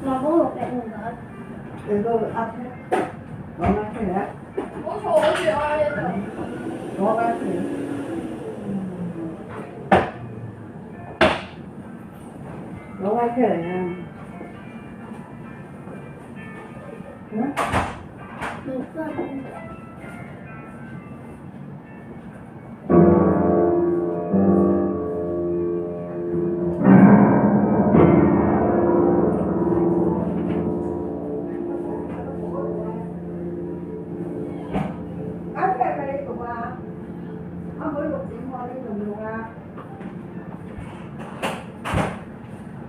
Mà bố một cái nguồn đó. Để tôi ăn hết. Đó là cái đấy. 我坐住啊！一陣。 Đó là cái đó là cái này. Được rồi. Ăn cái này của bà. Ăn mới lục điện thoại đi dùng luôn à.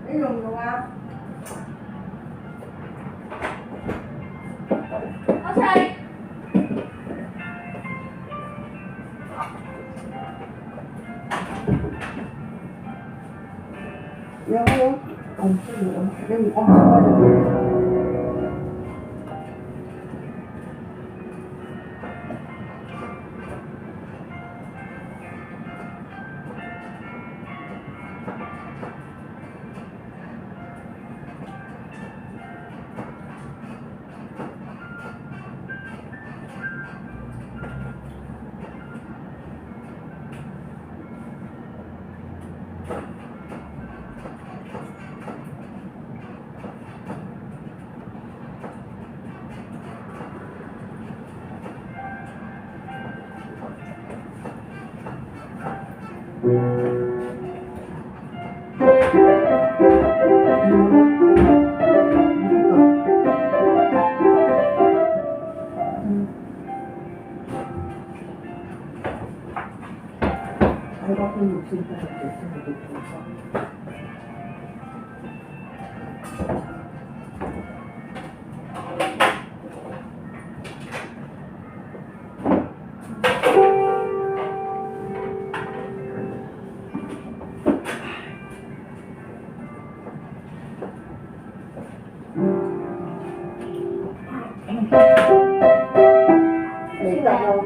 Đi dùng luôn à. 阿齊。 Dạ không? Ông sẽ được ông. Nhưng ông không bao giờ được. Ai có cái dục sinh ta để cho mình được sống sót. Để cho đâu.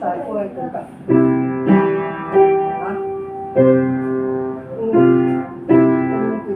大哥嘅咁㗎。嚇？點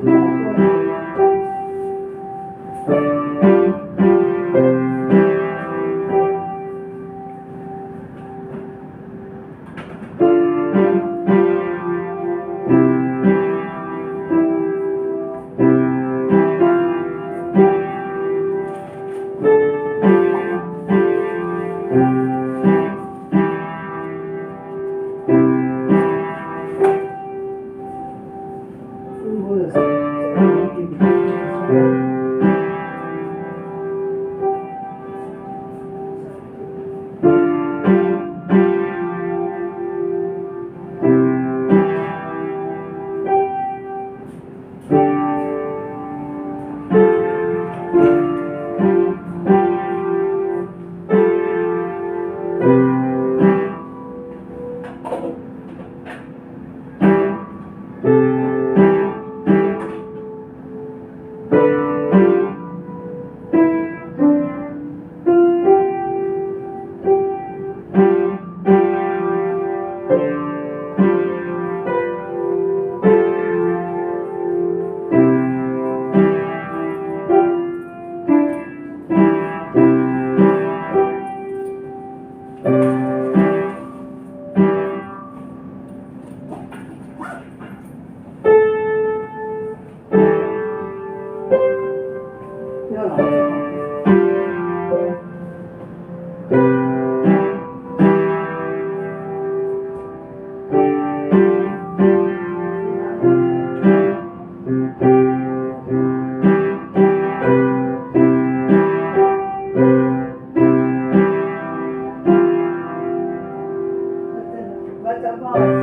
大哥嘅？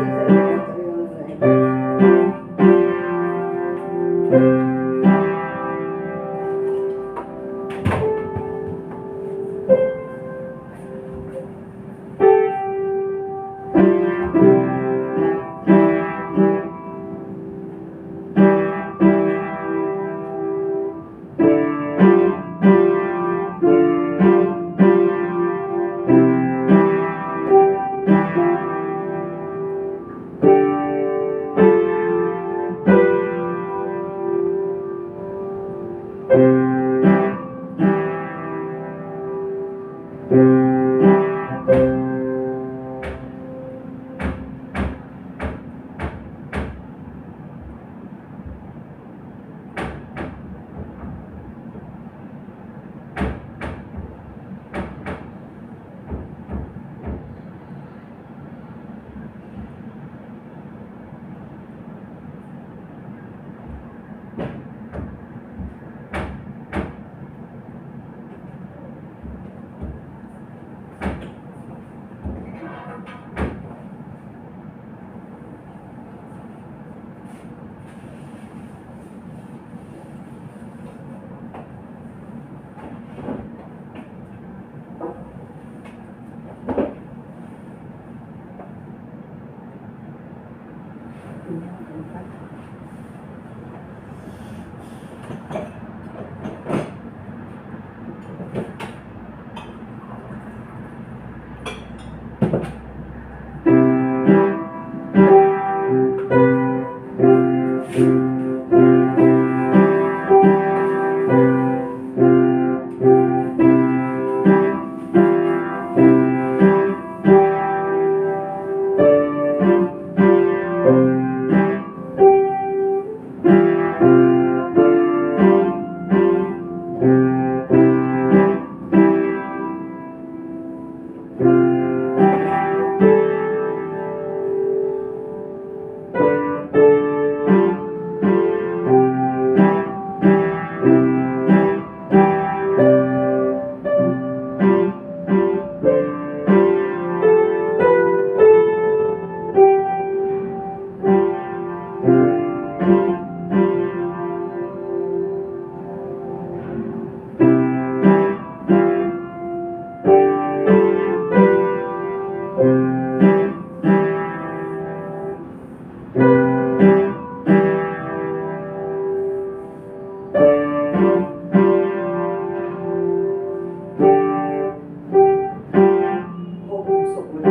熟啦。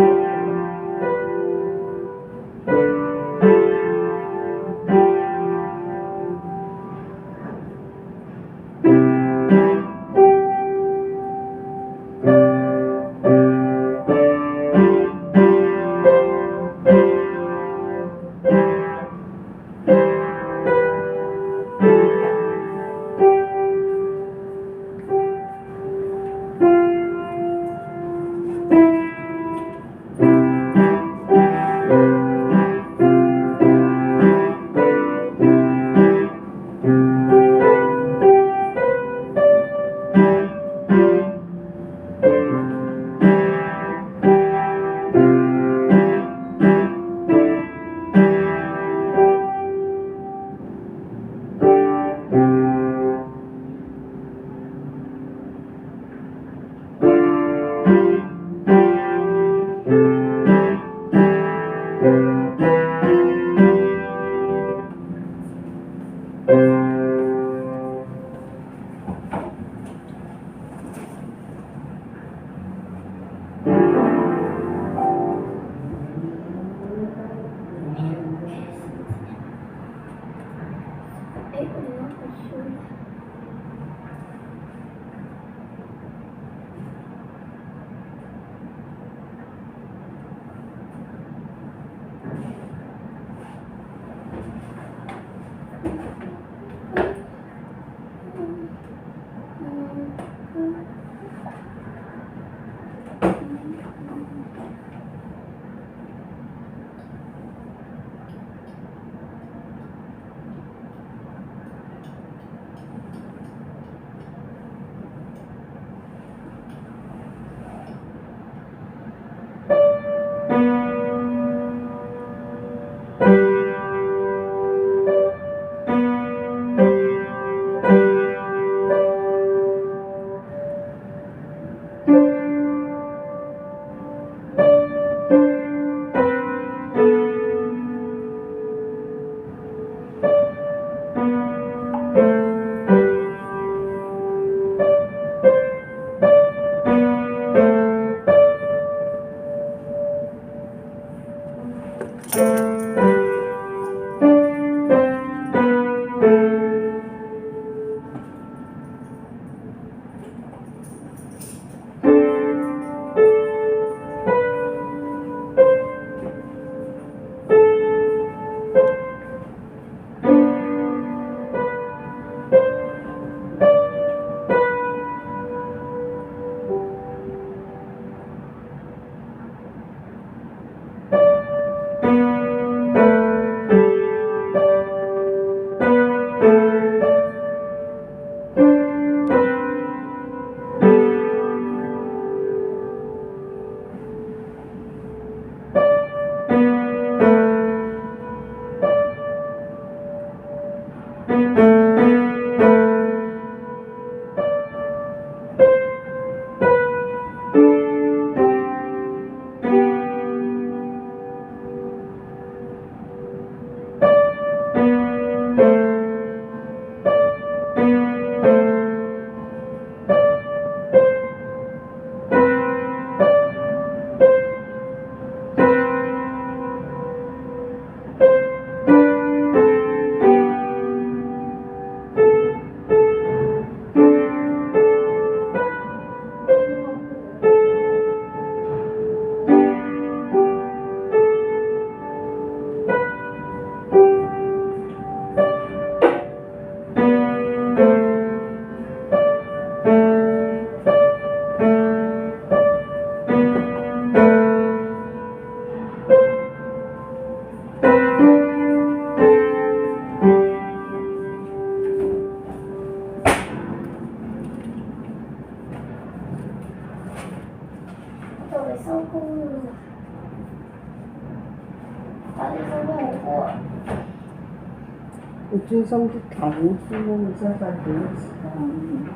你專心啲頭先啦，你真係快幾多時間？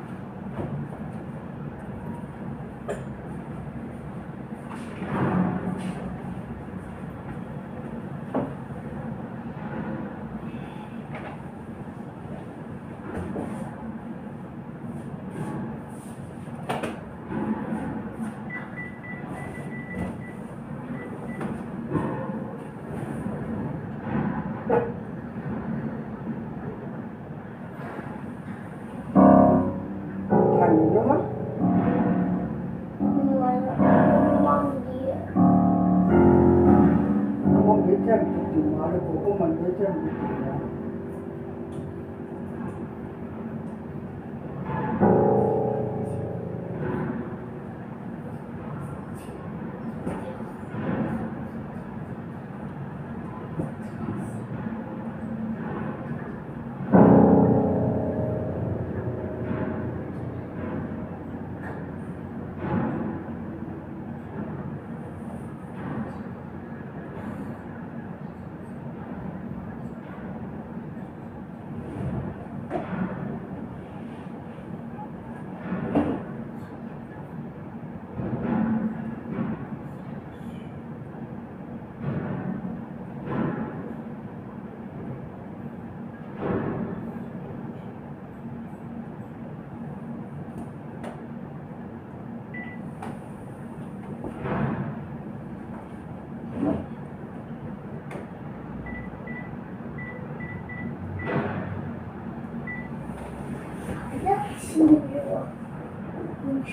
真係唔接電話，你哥哥問佢真係唔接電話。1期我工程。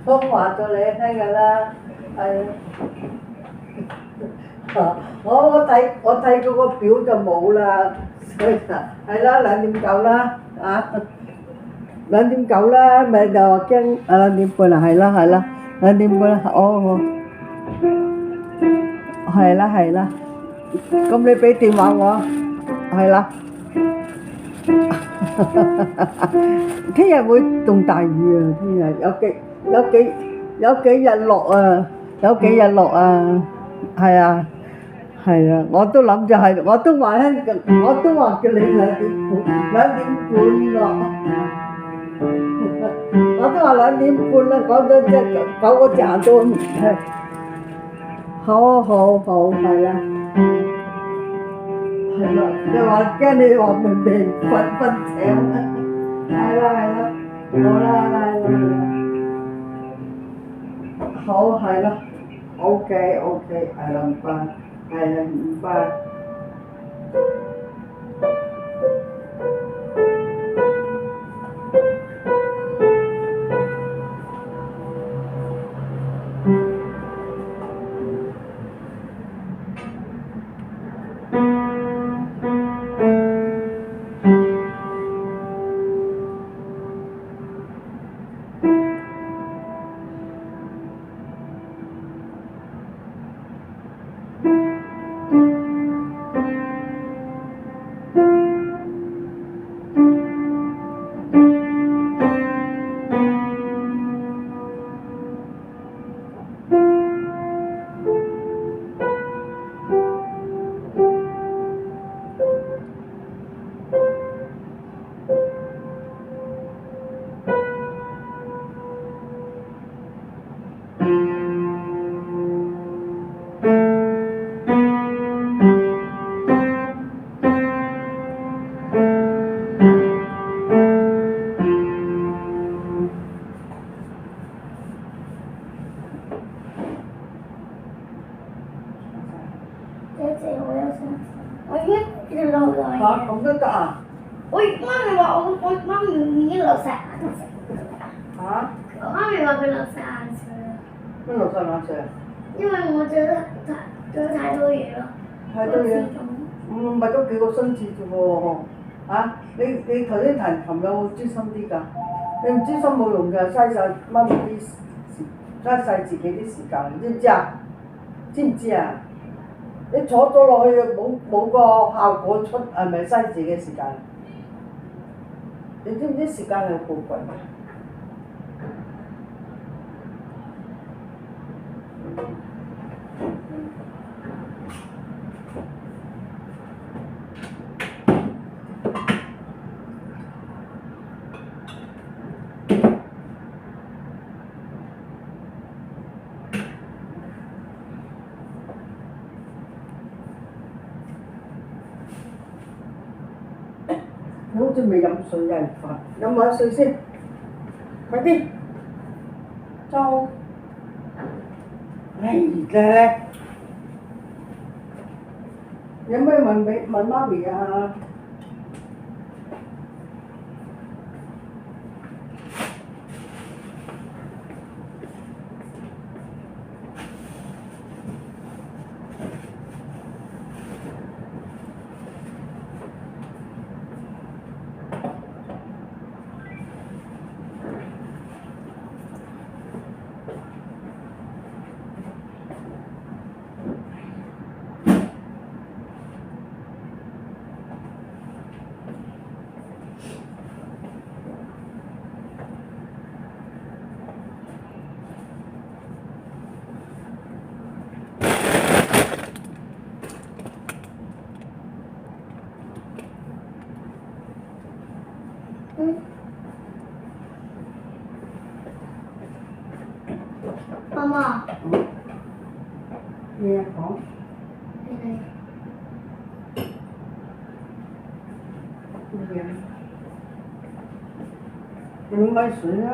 我話咗你聽㗎啦，係。我睇嗰個表就冇啦，所以係啦2.9啦，2.9啦，咪就話驚2.半啦，係啦2.半啦，哦，係啦，咁你俾電話我，係啦。聽日會仲大雨啊！聽日有幾日落啊，係啊，我都諗就係，我都話叫你2.半落，我都話2.半啦，講咗即係9個字都唔係，好，係啦。係啦，你話驚你話明瞓醒，係啦，好啦，好係啦 ，OK，係啦，唔該。嚇咁都得啊？媽咪話媽咪已經流晒眼水。嚇？媽咪話佢流晒眼水啦。咩流晒眼水啊？因為我做得太多嘢咯。太多嘢。唔係都幾個新字啫喎，你頭先彈琴有冇專心啲㗎？你唔專心冇用㗎，嘥晒媽咪啲時，嘥晒自己啲時間，知唔知啊？知唔知啊？你坐咗落去冇個效果出，係咪嘥自己嘅時間？你知唔知時間係好貴？你好似未飲水，有人瞓，飲下水先，快啲，走。唉，咧，有咩問媽咪啊？媽媽，咩啊講？你咩啊？飲杯水啊！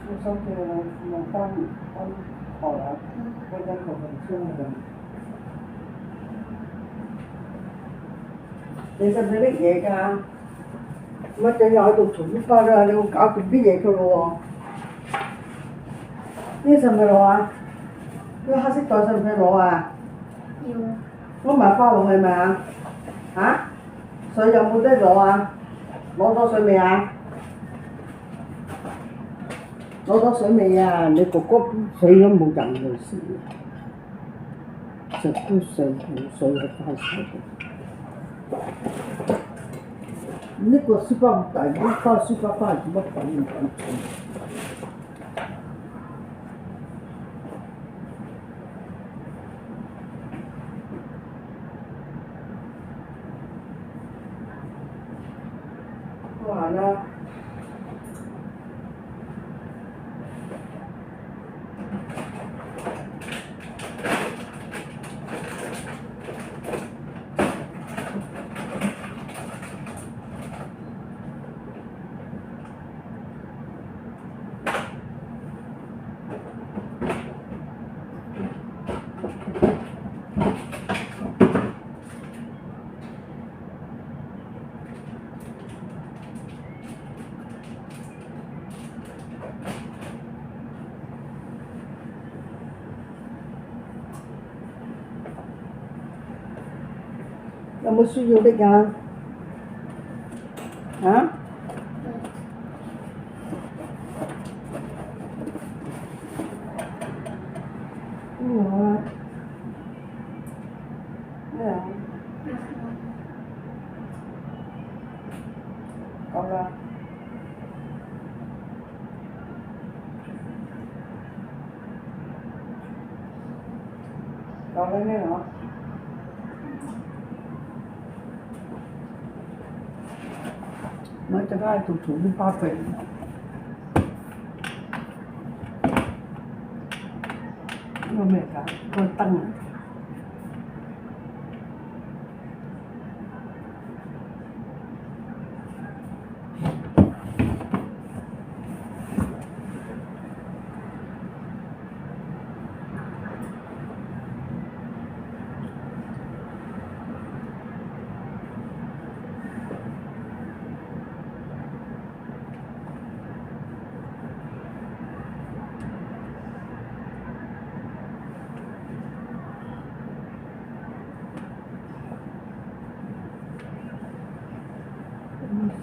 我上次我翻學啦，嗰陣學文書㗎。你使唔使拎嘢㗎？乜整日喺度重複翻啦？你要搞掂啲嘢㗎咯喎。呢使唔使攞啊？呢個黑色袋使唔使攞啊？要。攞埋花落去咪啊？嚇？水有冇得攞啊？攞咗水未啊？攞咗水未啊？你哥哥水都冇飲就事，食都上壺水就快死。呢個書包大，呢包書包翻嚟做乜鬼唔緊？完了。有冇需要的㗎？啊？有啊。咩啊？夠啦。啦呢嗬。我陣間喺度做啲花費。呢個咩㗎？個燈啊！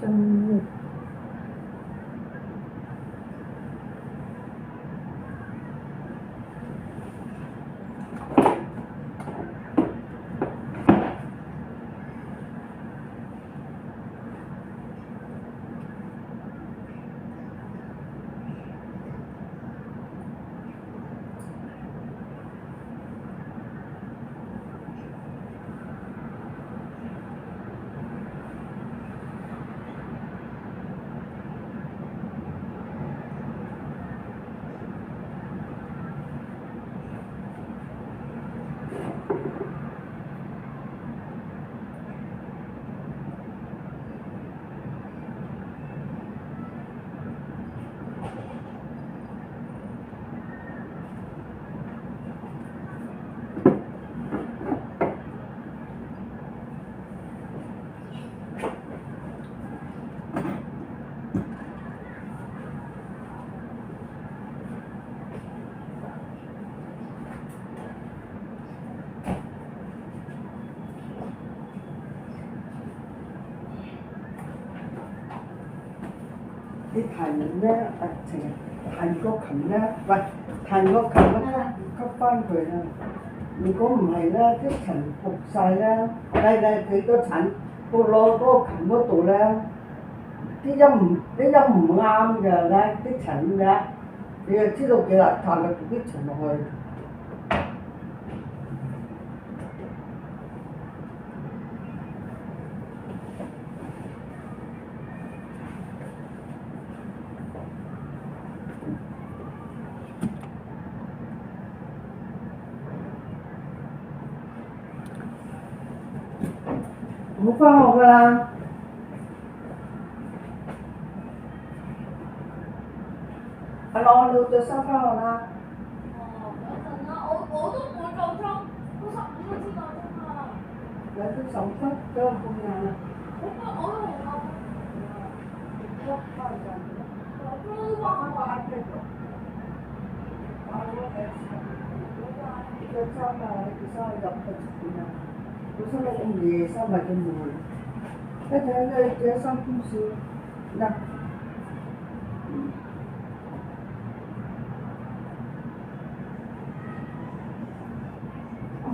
生日。你彈咧，成日彈個琴咧，喂，彈個琴咧，吸翻佢啦。如果唔係咧，啲塵伏晒咧，你個塵攞嗰個琴嗰度咧，啲音唔啱嘅咧，啲塵嘅，你就知道幾邋遢啦，啲塵落去。冇翻學㗎啦！阿朗老著衫翻學啦。哦，等陣啦，我都唔會夠鐘，都15分先夠鐘啊。有啲15分，都咁晏啦。我都唔夠。我翻陣。我都話我話。着衫啊，件衫入去邊啊？本身咧咁夜衫咪咁悶，一睇咧着衫公司嗱，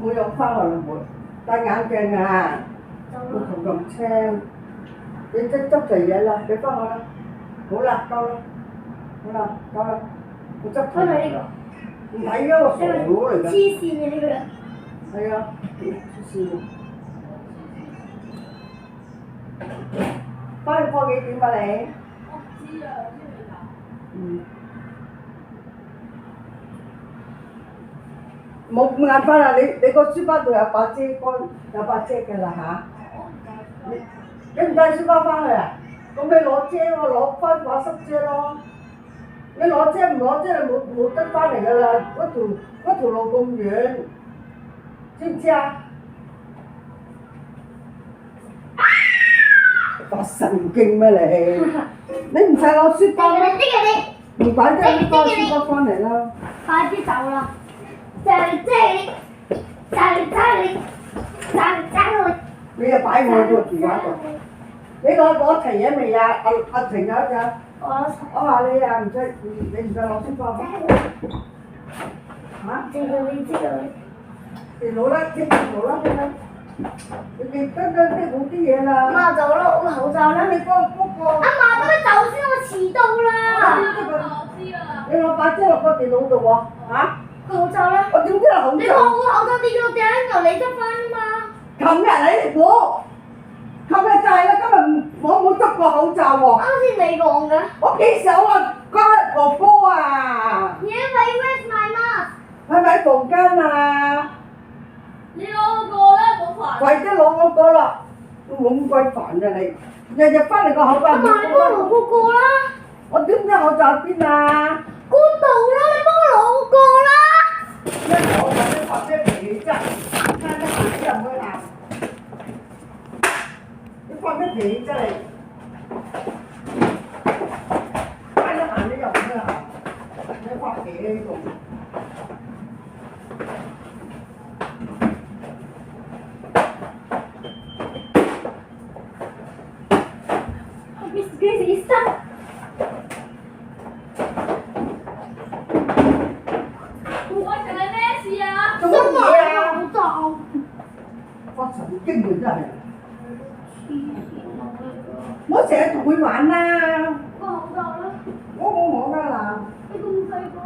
冇有翻學啦冇，戴眼鏡啊，個頭咁青，你執齊嘢啦，你翻學啦，好啦，夠啦，好啦，夠啦，我執齊。睇呢個。唔睇啊！我傻佬嚟㗎。黐線嘅呢個人。係啊，黐線。翻去課幾點㗎你？我唔知啊，知未㗎？嗯。冇眼翻啦！你個書包度有把遮乾，有把遮㗎啦嚇。你唔帶書包翻去啊？咁你攞遮喎，攞翻把濕遮咯。你攞遮唔攞遮，你冇得翻嚟㗎啦！嗰條路咁遠，知唔知啊？發神經咩你？你唔使攞書包咩？唔怪得你攞書包翻嚟啦。快啲走啦！就你又擺我個電話度。你攞齊嘢未啊？阿晴有一隻。我話你啊，你唔使攞書包。嚇？知道你。電腦啦，即係電腦啦，你得好啲嘢啦。媽走啦，我口罩啦。你幫個。阿媽，咁你走先，我遲到啦。我知啊。你攞把遮落個電腦度喎，嚇？個口罩咧？我點知係口你罩？望個口罩跌咗頂度，你執翻啊嘛。琴日你估？琴日就係啦，今日我冇執過口罩喎。啱先你講嘅。我幾時有啊？關哥哥啊？ Yeah, but where's my mask？係咪喺房間啊？你攞個咧冇煩。喂，即攞嗰個啦，冇咁鬼煩啊你！日日翻嚟個口罩我買幫我攞嗰個啦。我點知口罩喺邊啊？嗰度啦，你幫我攞嗰個啦。一攞就一發咩脾氣啫？啱得閒啲人去鬧，你發咩脾氣啫你？啱得閒啲人去鬧，你發脾氣做？Miss Grace 醫生。喂，成你咩事啊？做乜嘢啊？口罩。發神經佢真係，唔好成日同佢玩啦！個口罩咧？我冇㗎啦。你咁細個？